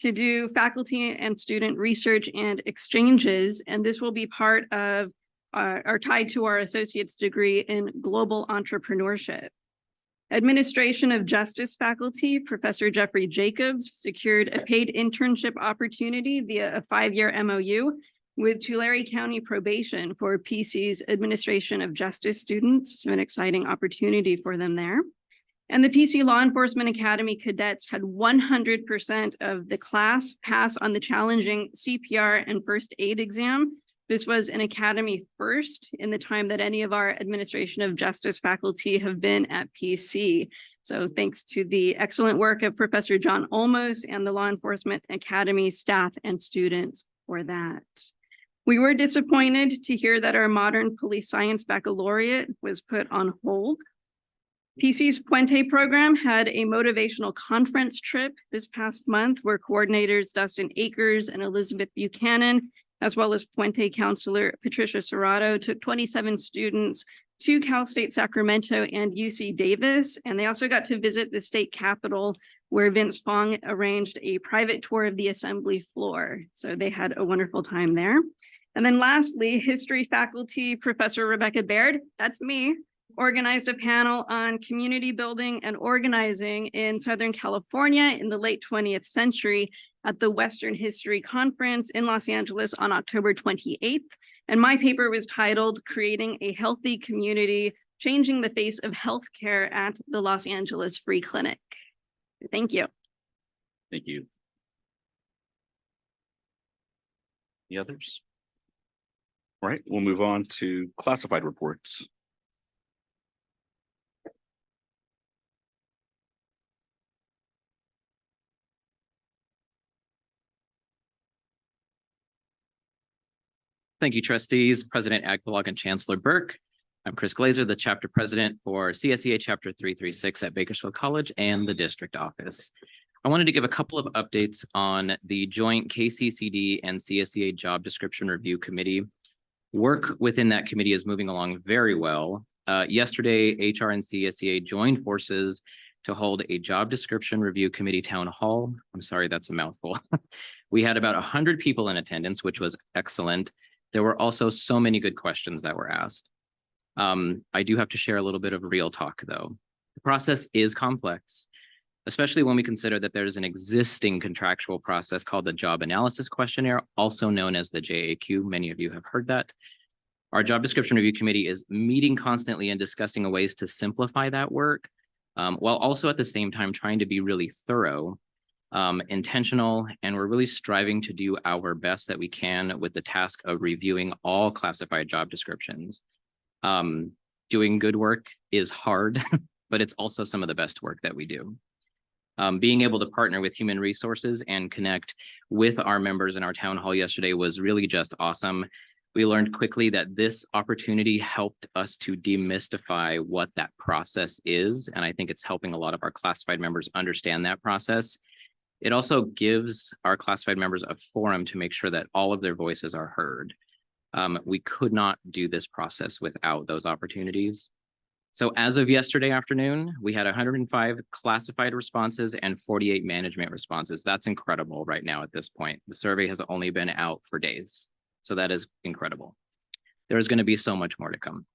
to do faculty and student research and exchanges. And this will be part of or tied to our associate's degree in global entrepreneurship. Administration of Justice faculty, Professor Jeffrey Jacobs, secured a paid internship opportunity via a 5-year MOU with Tulare County Probation for PC's Administration of Justice students. So an exciting opportunity for them there. And the PC Law Enforcement Academy cadets had 100% of the class pass on the challenging CPR and first aid exam. This was an academy first in the time that any of our Administration of Justice faculty have been at PC. So thanks to the excellent work of Professor John Olmos and the Law Enforcement Academy staff and students for that. We were disappointed to hear that our Modern Police Science Baccalaureate was put on hold. PC's Puente program had a motivational conference trip this past month where coordinators Dustin Akers and Elizabeth Buchanan, as well as Puente counselor Patricia Serrato, took 27 students to Cal State Sacramento and UC Davis. And they also got to visit the state capitol where Vince Fong arranged a private tour of the assembly floor. So they had a wonderful time there. And then lastly, history faculty, Professor Rebecca Baird, that's me, organized a panel on community building and organizing in Southern California in the late 20th century at the Western History Conference in Los Angeles on October 28th. And my paper was titled Creating a Healthy Community, Changing the Face of Healthcare at the Los Angeles Free Clinic. Thank you. Thank you. Any others? All right, we'll move on to classified reports. Thank you, trustees, President Agbalog and Chancellor Burke. I'm Chris Glazer, the chapter president for CSEA Chapter 336 at Bakersfield College and the district office. I wanted to give a couple of updates on the joint KCCD and CSEA job description review committee. Work within that committee is moving along very well. Yesterday, HR and CSEA joined forces to hold a job description review committee town hall. I'm sorry, that's a mouthful. We had about 100 people in attendance, which was excellent. There were also so many good questions that were asked. I do have to share a little bit of real talk, though. The process is complex, especially when we consider that there's an existing contractual process called the Job Analysis Questionnaire, also known as the JAQ. Many of you have heard that. Our Job Description Review Committee is meeting constantly and discussing ways to simplify that work, while also at the same time trying to be really thorough, intentional, and we're really striving to do our best that we can with the task of reviewing all classified job descriptions. Doing good work is hard, but it's also some of the best work that we do. Being able to partner with human resources and connect with our members in our town hall yesterday was really just awesome. We learned quickly that this opportunity helped us to demystify what that process is. And I think it's helping a lot of our classified members understand that process. It also gives our classified members a forum to make sure that all of their voices are heard. We could not do this process without those opportunities. So as of yesterday afternoon, we had 105 classified responses and 48 management responses. That's incredible right now at this point. The survey has only been out for days. So that is incredible. There's going to be so much more to come.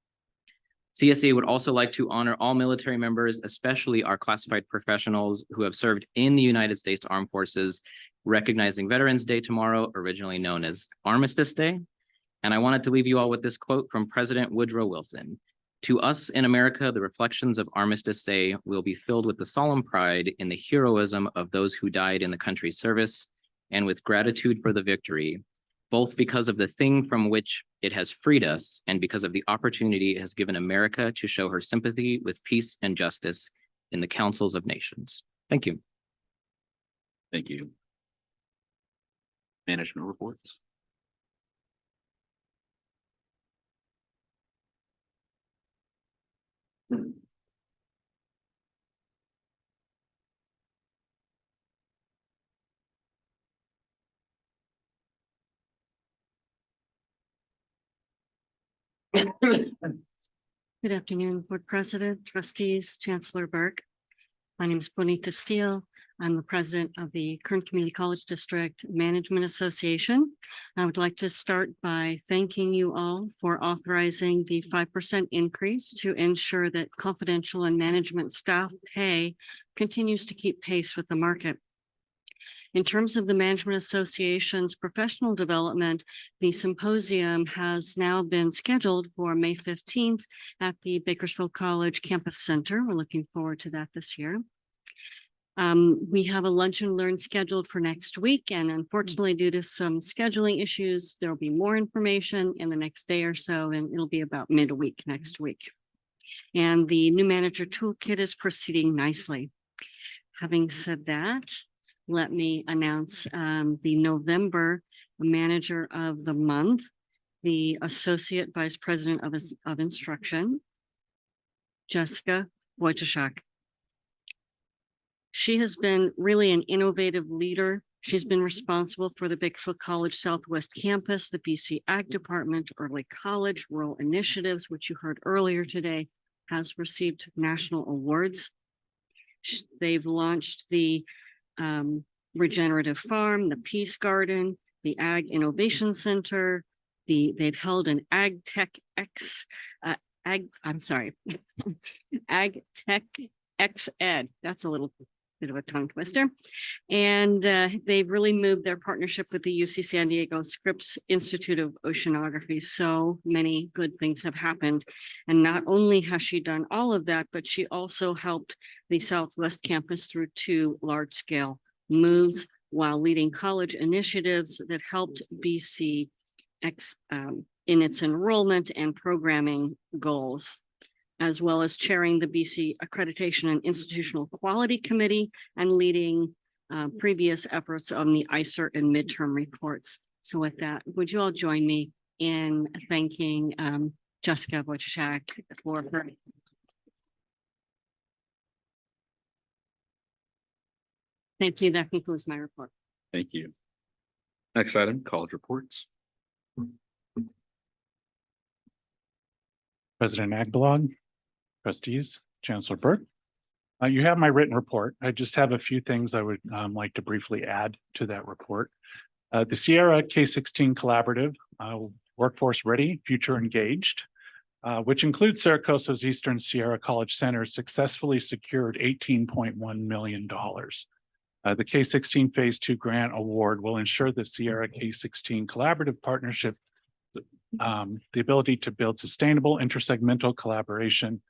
CSEA would also like to honor all military members, especially our classified professionals who have served in the United States Armed Forces, recognizing Veterans Day tomorrow, originally known as Armistice Day. And I wanted to leave you all with this quote from President Woodrow Wilson. "To us in America, the reflections of Armistice Day will be filled with the solemn pride in the heroism of those who died in the country's service and with gratitude for the victory, both because of the thing from which it has freed us and because of the opportunity it has given America to show her sympathy with peace and justice in the councils of nations." Thank you. Thank you. Management reports. Good afternoon, Board President, Trustees, Chancellor Burke. My name is Bonita Steele. I'm the president of the Kern Community College District Management Association. I would like to start by thanking you all for authorizing the 5% increase to ensure that confidential and management staff pay continues to keep pace with the market. In terms of the Management Association's professional development, the symposium has now been scheduled for May 15th at the Bakersfield College Campus Center. We're looking forward to that this year. We have a lunch and learn scheduled for next week, and unfortunately, due to some scheduling issues, there will be more information in the next day or so, and it'll be about midweek next week. And the new manager toolkit is proceeding nicely. Having said that, let me announce the November Manager of the Month, the Associate Vice President of Instruction, Jessica Wojciechak. She has been really an innovative leader. She's been responsible for the Bakersfield College Southwest Campus, the BC Ag Department, Early College, Rural Initiatives, which you heard earlier today, has received national awards. They've launched the Regenerative Farm, the Peace Garden, the Ag Innovation Center. They've held an Ag Tech X Ed. That's a little bit of a tongue twister. And they've really moved their partnership with the UC San Diego Scripps Institute of Oceanography. So many good things have happened. And not only has she done all of that, but she also helped the Southwest campus through 2 large-scale moves while leading college initiatives that helped BC in its enrollment and programming goals, as well as chairing the BC Accreditation and Institutional Quality Committee and leading previous efforts on the ICER and midterm reports. So with that, would you all join me in thanking Jessica Wojciechak for her. Thank you. That concludes my report. Thank you. Next item, college reports. President Agbalog, Trustees, Chancellor Burke. You have my written report. I just have a few things I would like to briefly add to that report. The Sierra K-16 Collaborative, Workforce Ready, Future Engaged, which includes Saracosa's Eastern Sierra College Center, successfully secured $18.1 million. The K-16 Phase 2 grant award will ensure the Sierra K-16 Collaborative Partnership the ability to build sustainable intersegmental collaboration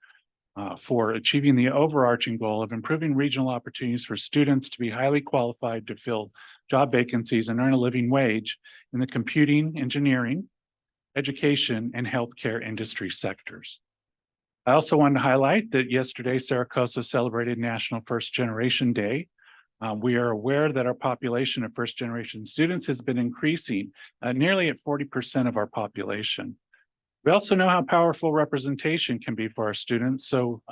for achieving the overarching goal of improving regional opportunities for students to be highly qualified to fill job vacancies and earn a living wage in the computing, engineering, education, and healthcare industry sectors. I also wanted to highlight that yesterday, Saracosa celebrated National First Generation Day. We are aware that our population of first generation students has been increasing nearly at 40% of our population. We also know how powerful representation can be for our students. So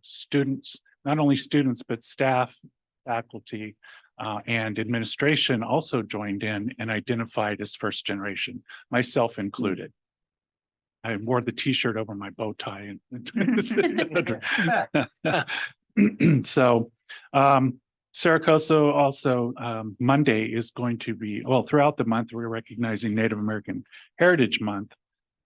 students, not only students, but staff, faculty, and administration also joined in and identified as first generation, myself included. I wore the t-shirt over my bow tie. So Saracosa also Monday is going to be, well, throughout the month, we're recognizing Native American Heritage Month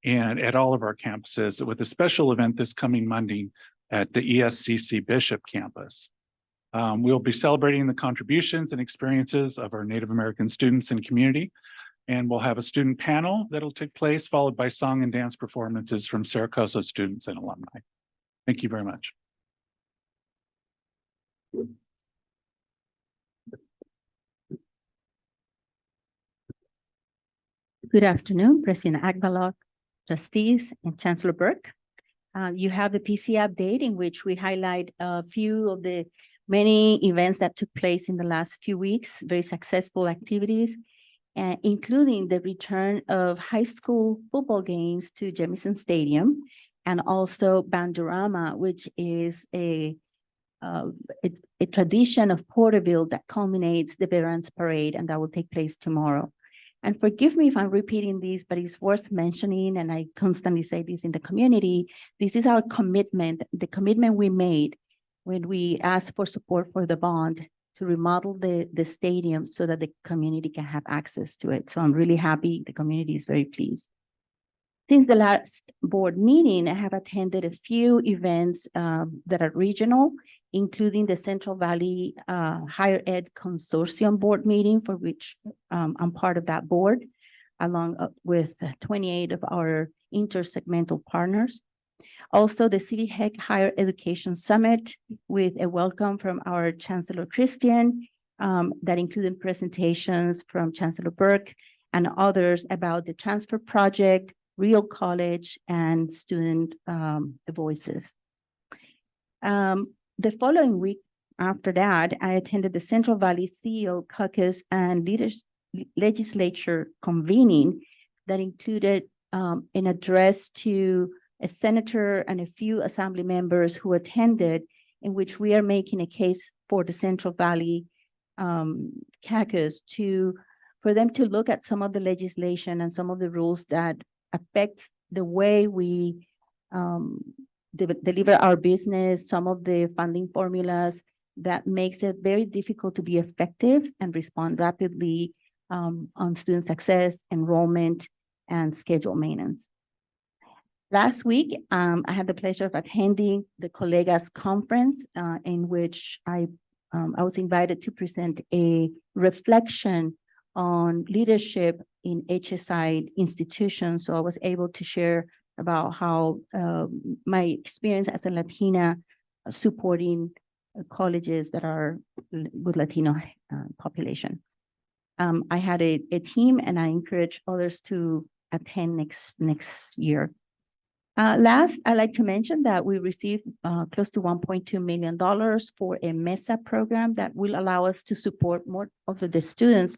and at all of our campuses with a special event this coming Monday at the ESCC Bishop campus. We'll be celebrating the contributions and experiences of our Native American students and community. And we'll have a student panel that'll take place, followed by song and dance performances from Saracosa students and alumni. Thank you very much. Good afternoon, President Agbalog, trustees, and Chancellor Burke. You have the PC update in which we highlight a few of the many events that took place in the last few weeks, very successful activities, including the return of high school football games to Jemison Stadium, and also Bandurama, which is a tradition of Porterville that culminates the Veterans Parade, and that will take place tomorrow. And forgive me if I'm repeating this, but it's worth mentioning, and I constantly say this in the community, this is our commitment, the commitment we made when we asked for support for the bond to remodel the stadium so that the community can have access to it. So I'm really happy. The community is very pleased. Since the last board meeting, I have attended a few events that are regional, including the Central Valley Higher Ed Consortium Board meeting, for which I'm part of that board, along with 28 of our intersegmental partners. Also, the City Heck Higher Education Summit with a welcome from our Chancellor Christian that included presentations from Chancellor Burke and others about the transfer project, Real College, and student voices. The following week after that, I attended the Central Valley CEO Caucus and Legislature convening that included an address to a senator and a few assembly members who attended, in which we are making a case for the Central Valley caucus for them to look at some of the legislation and some of the rules that affect the way we deliver our business, some of the funding formulas that makes it very difficult to be effective and respond rapidly on student success, enrollment, and schedule maintenance. Last week, I had the pleasure of attending the Colegas Conference in which I was invited to present a reflection on leadership in HSI institutions. So I was able to share about how my experience as a Latina supporting colleges that are with Latino population. I had a team, and I encourage others to attend next year. Last, I'd like to mention that we received close to $1.2 million for a MESA program that will allow us to support more of the students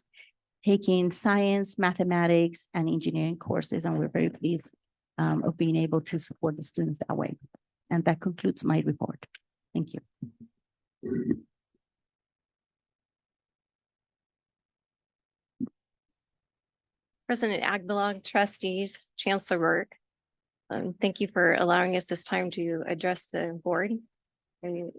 taking science, mathematics, and engineering courses, and we're very pleased of being able to support the students that way. And that concludes my report. Thank you. President Agbalog, trustees, Chancellor Burke. Thank you for allowing us this time to address the board. And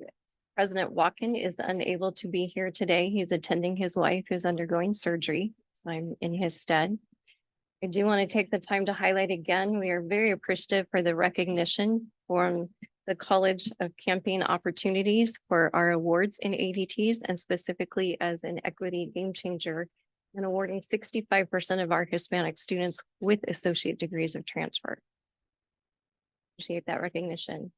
President Walken is unable to be here today. He's attending his wife who's undergoing surgery, so I'm in his stead. I do want to take the time to highlight again, we are very appreciative for the recognition from the College of Campaign Opportunities for our awards in ADTs and specifically as an equity game changer and awarding 65% of our Hispanic students with associate degrees of transfer. Appreciate that recognition.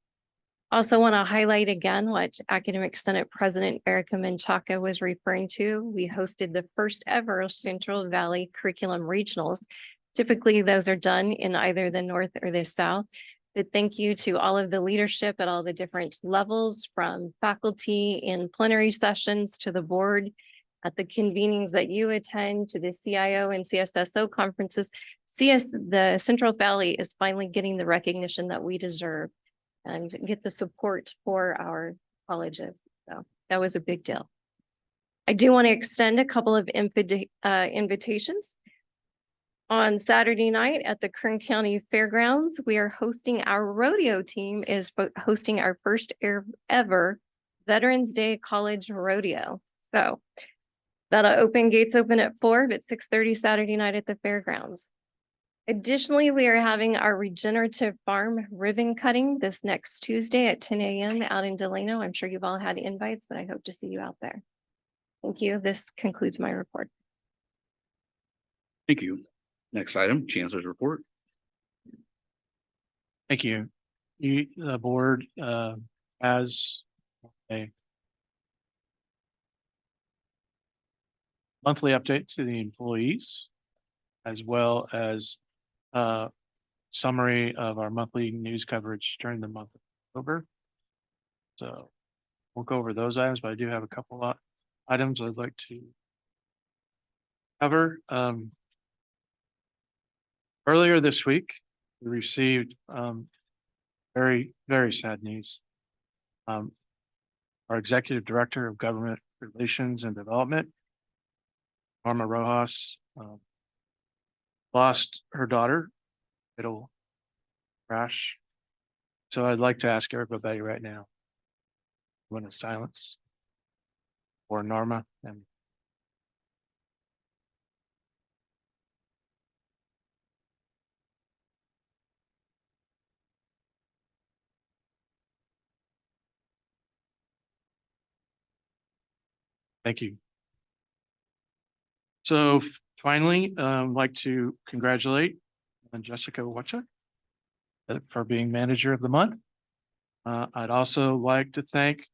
Also want to highlight again what Academic Senate President Erica Menchaca was referring to. We hosted the first ever Central Valley Curriculum Regionals. Typically, those are done in either the North or the South. But thank you to all of the leadership at all the different levels, from faculty in plenary sessions to the board at the convenings that you attend, to the CIO and CSSO conferences. The Central Valley is finally getting the recognition that we deserve and get the support for our colleges. So that was a big deal. I do want to extend a couple of invitations. On Saturday night at the Kern County Fairgrounds, we are hosting our rodeo team is hosting our first ever Veterans Day College Rodeo. So that'll gates open at 4, but 6:30 Saturday night at the fairgrounds. Additionally, we are having our regenerative farm ribbon cutting this next Tuesday at 10 a.m. out in Delano. I'm sure you've all had invites, but I hope to see you out there. Thank you. This concludes my report. Thank you. Next item, Chancellor's report. Thank you. The board has a monthly update to the employees, as well as summary of our monthly news coverage during the month of October. So we'll go over those items, but I do have a couple of items I'd like to cover. Earlier this week, we received very, very sad news. Our Executive Director of Government Relations and Development, Norma Rojas, lost her daughter, fatal crash. So I'd like to ask everybody right now, one of silence for Norma. And thank you. So finally, I'd like to congratulate Jessica Wacha for being Manager of the Month. I'd also like to thank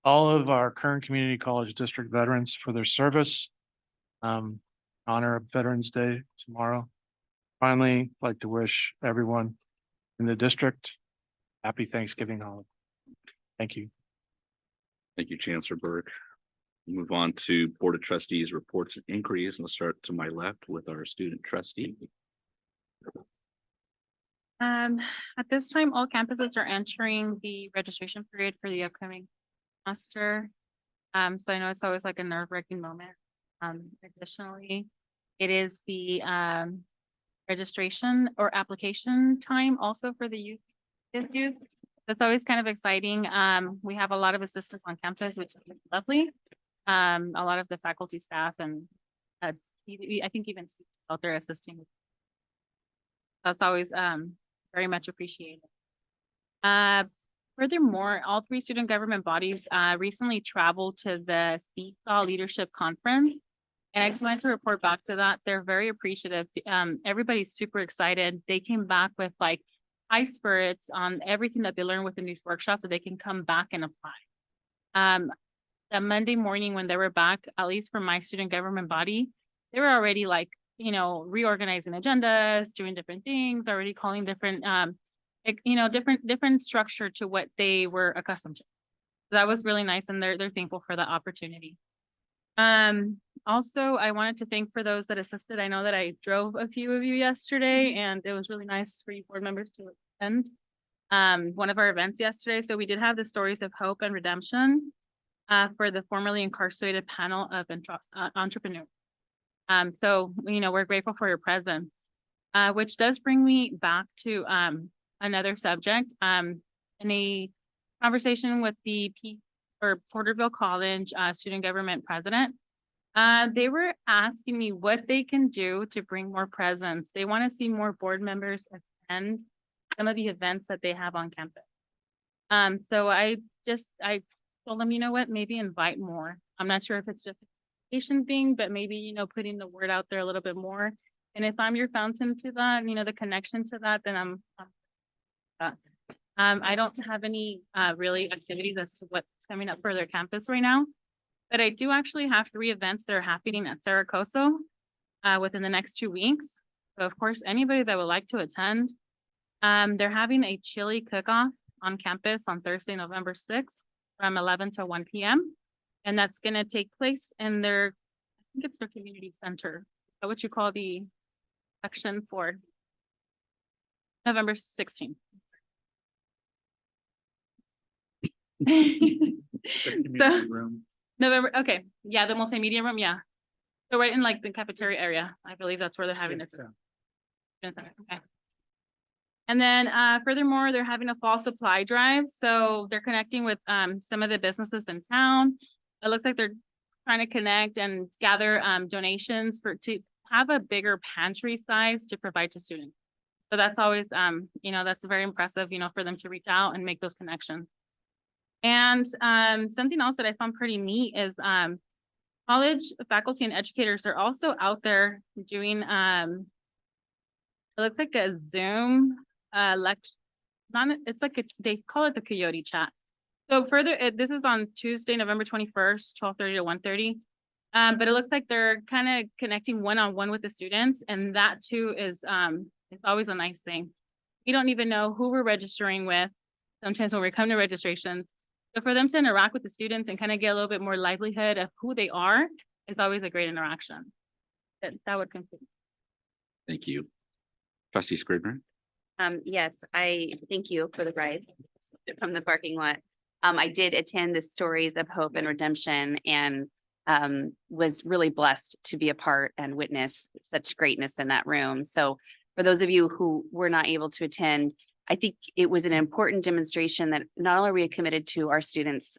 all of our Kern Community College District veterans for their service. Honor of Veterans Day tomorrow. Finally, I'd like to wish everyone in the district happy Thanksgiving holiday. Thank you. Thank you, Chancellor Burke. Move on to Board of Trustees reports and inquiries, and we'll start to my left with our student trustee. At this time, all campuses are entering the registration period for the upcoming semester. So I know it's always like a nerve-wracking moment. Additionally, it is the registration or application time also for the youth issues. That's always kind of exciting. We have a lot of assistants on campus, which is lovely. A lot of the faculty, staff, and I think even students out there assisting. That's always very much appreciated. Furthermore, all 3 student government bodies recently traveled to the Seesaw Leadership Conference. And I just wanted to report back to that. They're very appreciative. Everybody's super excited. They came back with like high spirits on everything that they learned within these workshops so they can come back and apply. The Monday morning when they were back, at least for my student government body, they were already like, reorganizing agendas, doing different things, already calling different, different structure to what they were accustomed to. So that was really nice, and they're thankful for the opportunity. Also, I wanted to thank for those that assisted. I know that I drove a few of you yesterday, and it was really nice for you board members to attend one of our events yesterday. So we did have the Stories of Hope and Redemption for the formerly incarcerated panel of entrepreneurs. So, we're grateful for your presence, which does bring me back to another subject. In a conversation with the or Porterville College, student government president. They were asking me what they can do to bring more presence. They want to see more board members attend some of the events that they have on campus. So I told them, you know what, maybe invite more. I'm not sure if it's just a communication thing, but maybe, you know, putting the word out there a little bit more. And if I'm your fountain to that, you know, the connection to that, then I don't have any really activities as to what's coming up for their campus right now. But I do actually have 3 events that are happening at Saracoso within the next 2 weeks. So of course, anybody that would like to attend, they're having a chili cook-off on campus on Thursday, November 6th from 11 to 1 p.m. And that's going to take place in their, I think it's their community center. Is that what you call the section for November 16th? So November, okay, yeah, the multimedia room, yeah. So right in like the cafeteria area, I believe that's where they're having it. Okay. And then furthermore, they're having a fall supply drive. So they're connecting with some of the businesses in town. It looks like they're trying to connect and gather donations to have a bigger pantry size to provide to students. So that's always, you know, that's very impressive, you know, for them to reach out and make those connections. And something else that I found pretty neat is college faculty and educators are also out there doing, it looks like a Zoom it's like they call it the Coyote Chat. So this is on Tuesday, November 21st, 12:30 to 1:30. But it looks like they're kind of connecting one-on-one with the students, and that too is it's always a nice thing. We don't even know who we're registering with sometimes when we come to registrations. So for them to interact with the students and kind of get a little bit more livelihood of who they are is always a great interaction. That would conclude. Thank you. Trustee Scribner. Yes, I thank you for the ride from the parking lot. I did attend the Stories of Hope and Redemption and was really blessed to be a part and witness such greatness in that room. So for those of you who were not able to attend, I think it was an important demonstration that not only are we committed to our students'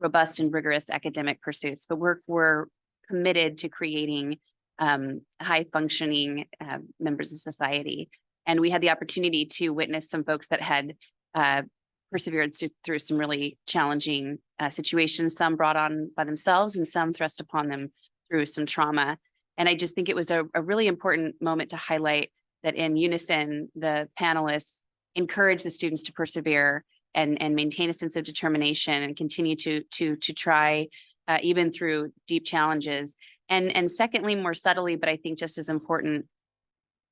robust and rigorous academic pursuits, but we're committed to creating high functioning members of society. And we had the opportunity to witness some folks that had persevered through some really challenging situations, some brought on by themselves and some thrust upon them through some trauma. And I just think it was a really important moment to highlight that in unison, the panelists encourage the students to persevere and maintain a sense of determination and continue to try even through deep challenges. And secondly, more subtly, but I think just as important,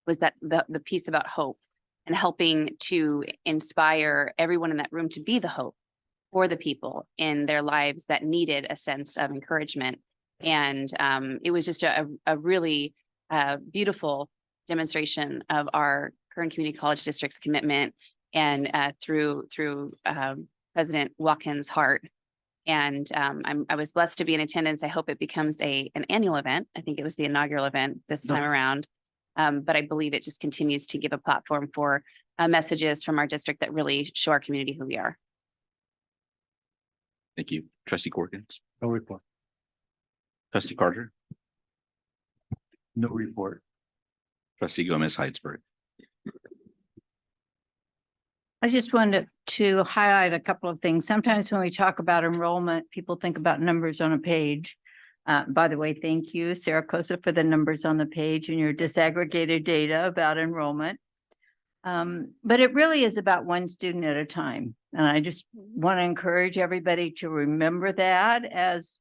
was that the piece about hope and helping to inspire everyone in that room to be the hope for the people in their lives that needed a sense of encouragement. And it was just a really beautiful demonstration of our Kern Community College District's commitment and through President Watkins' heart. And I was blessed to be in attendance. I hope it becomes an annual event. I think it was the inaugural event this time around. But I believe it just continues to give a platform for messages from our district that really show our community who we are. Thank you. Trustee Corkins. No report. Trustee Carter. No report. Trustee Gomez Heidsberg. I just wanted to highlight a couple of things. Sometimes when we talk about enrollment, people think about numbers on a page. By the way, thank you, Saracoso, for the numbers on the page and your disaggregated data about enrollment. But it really is about one student at a time. And I just want to encourage everybody to remember that as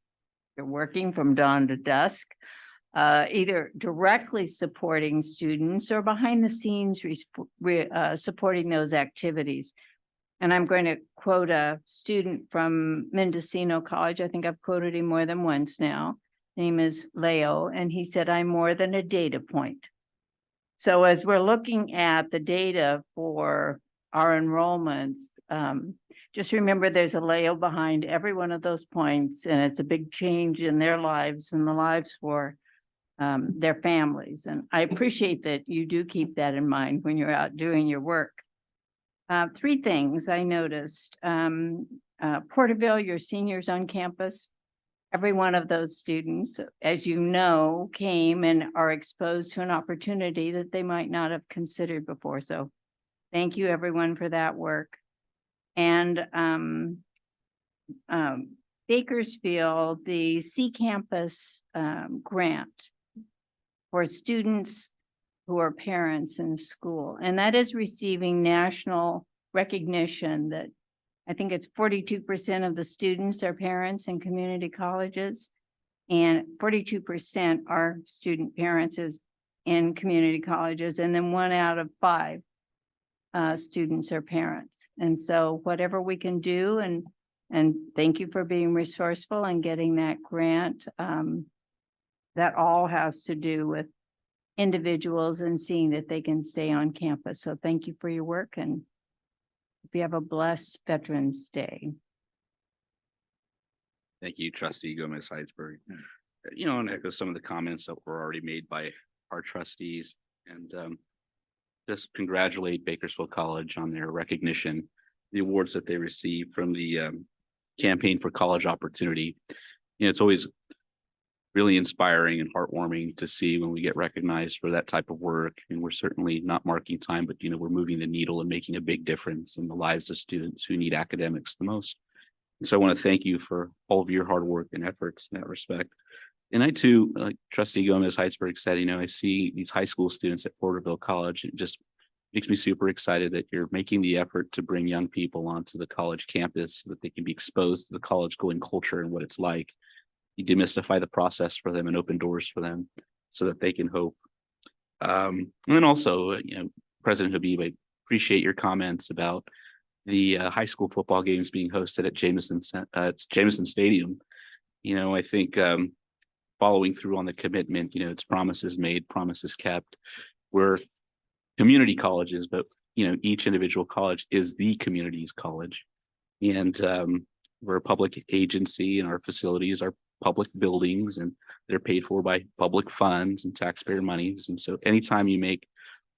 you're working from dawn to dusk, either directly supporting students or behind the scenes supporting those activities. And I'm going to quote a student from Mendocino College. I think I've quoted him more than once now. His name is Leo, and he said, "I'm more than a data point." So as we're looking at the data for our enrollments, just remember there's a Leo behind every one of those points, and it's a big change in their lives and the lives for their families. And I appreciate that you do keep that in mind when you're out doing your work. 3 things I noticed. Porterville, your seniors on campus. Every one of those students, as you know, came and are exposed to an opportunity that they might not have considered before. So thank you, everyone, for that work. And Bakersfield, the C Campus grant for students who are parents in school. And that is receiving national recognition that I think it's 42% of the students are parents in community colleges. And 42% are student parents in community colleges. And then 1 out of 5 students are parents. And so whatever we can do, and thank you for being resourceful and getting that grant. That all has to do with individuals and seeing that they can stay on campus. So thank you for your work, and hope you have a blessed Veterans Day. Thank you, Trustee Gomez Heidsberg. You know, and echo some of the comments that were already made by our trustees, and just congratulate Bakersfield College on their recognition, the awards that they received from the Campaign for College Opportunity. You know, it's always really inspiring and heartwarming to see when we get recognized for that type of work. And we're certainly not marking time, but, you know, we're moving the needle and making a big difference in the lives of students who need academics the most. And so I want to thank you for all of your hard work and efforts in that respect. And I too, like Trustee Gomez Heidsberg said, you know, I see these high school students at Porterville College. It just makes me super excited that you're making the effort to bring young people onto the college campus so that they can be exposed to the college going culture and what it's like. You demystify the process for them and open doors for them so that they can hope. And then also, you know, President Habib, I appreciate your comments about the high school football games being hosted at Jameson Stadium. You know, I think following through on the commitment, you know, it's promises made, promises kept. We're community colleges, but, you know, each individual college is the community's college. And we're a public agency, and our facilities are public buildings, and they're paid for by public funds and taxpayer monies. And so anytime you make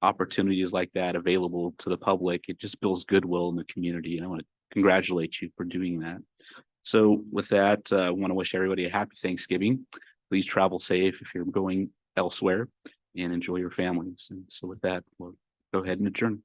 opportunities like that available to the public, it just builds goodwill in the community. And I want to congratulate you for doing that. So with that, I want to wish everybody a happy Thanksgiving. Please travel safe if you're going elsewhere, and enjoy your families. And so with that, we'll go ahead and adjourn.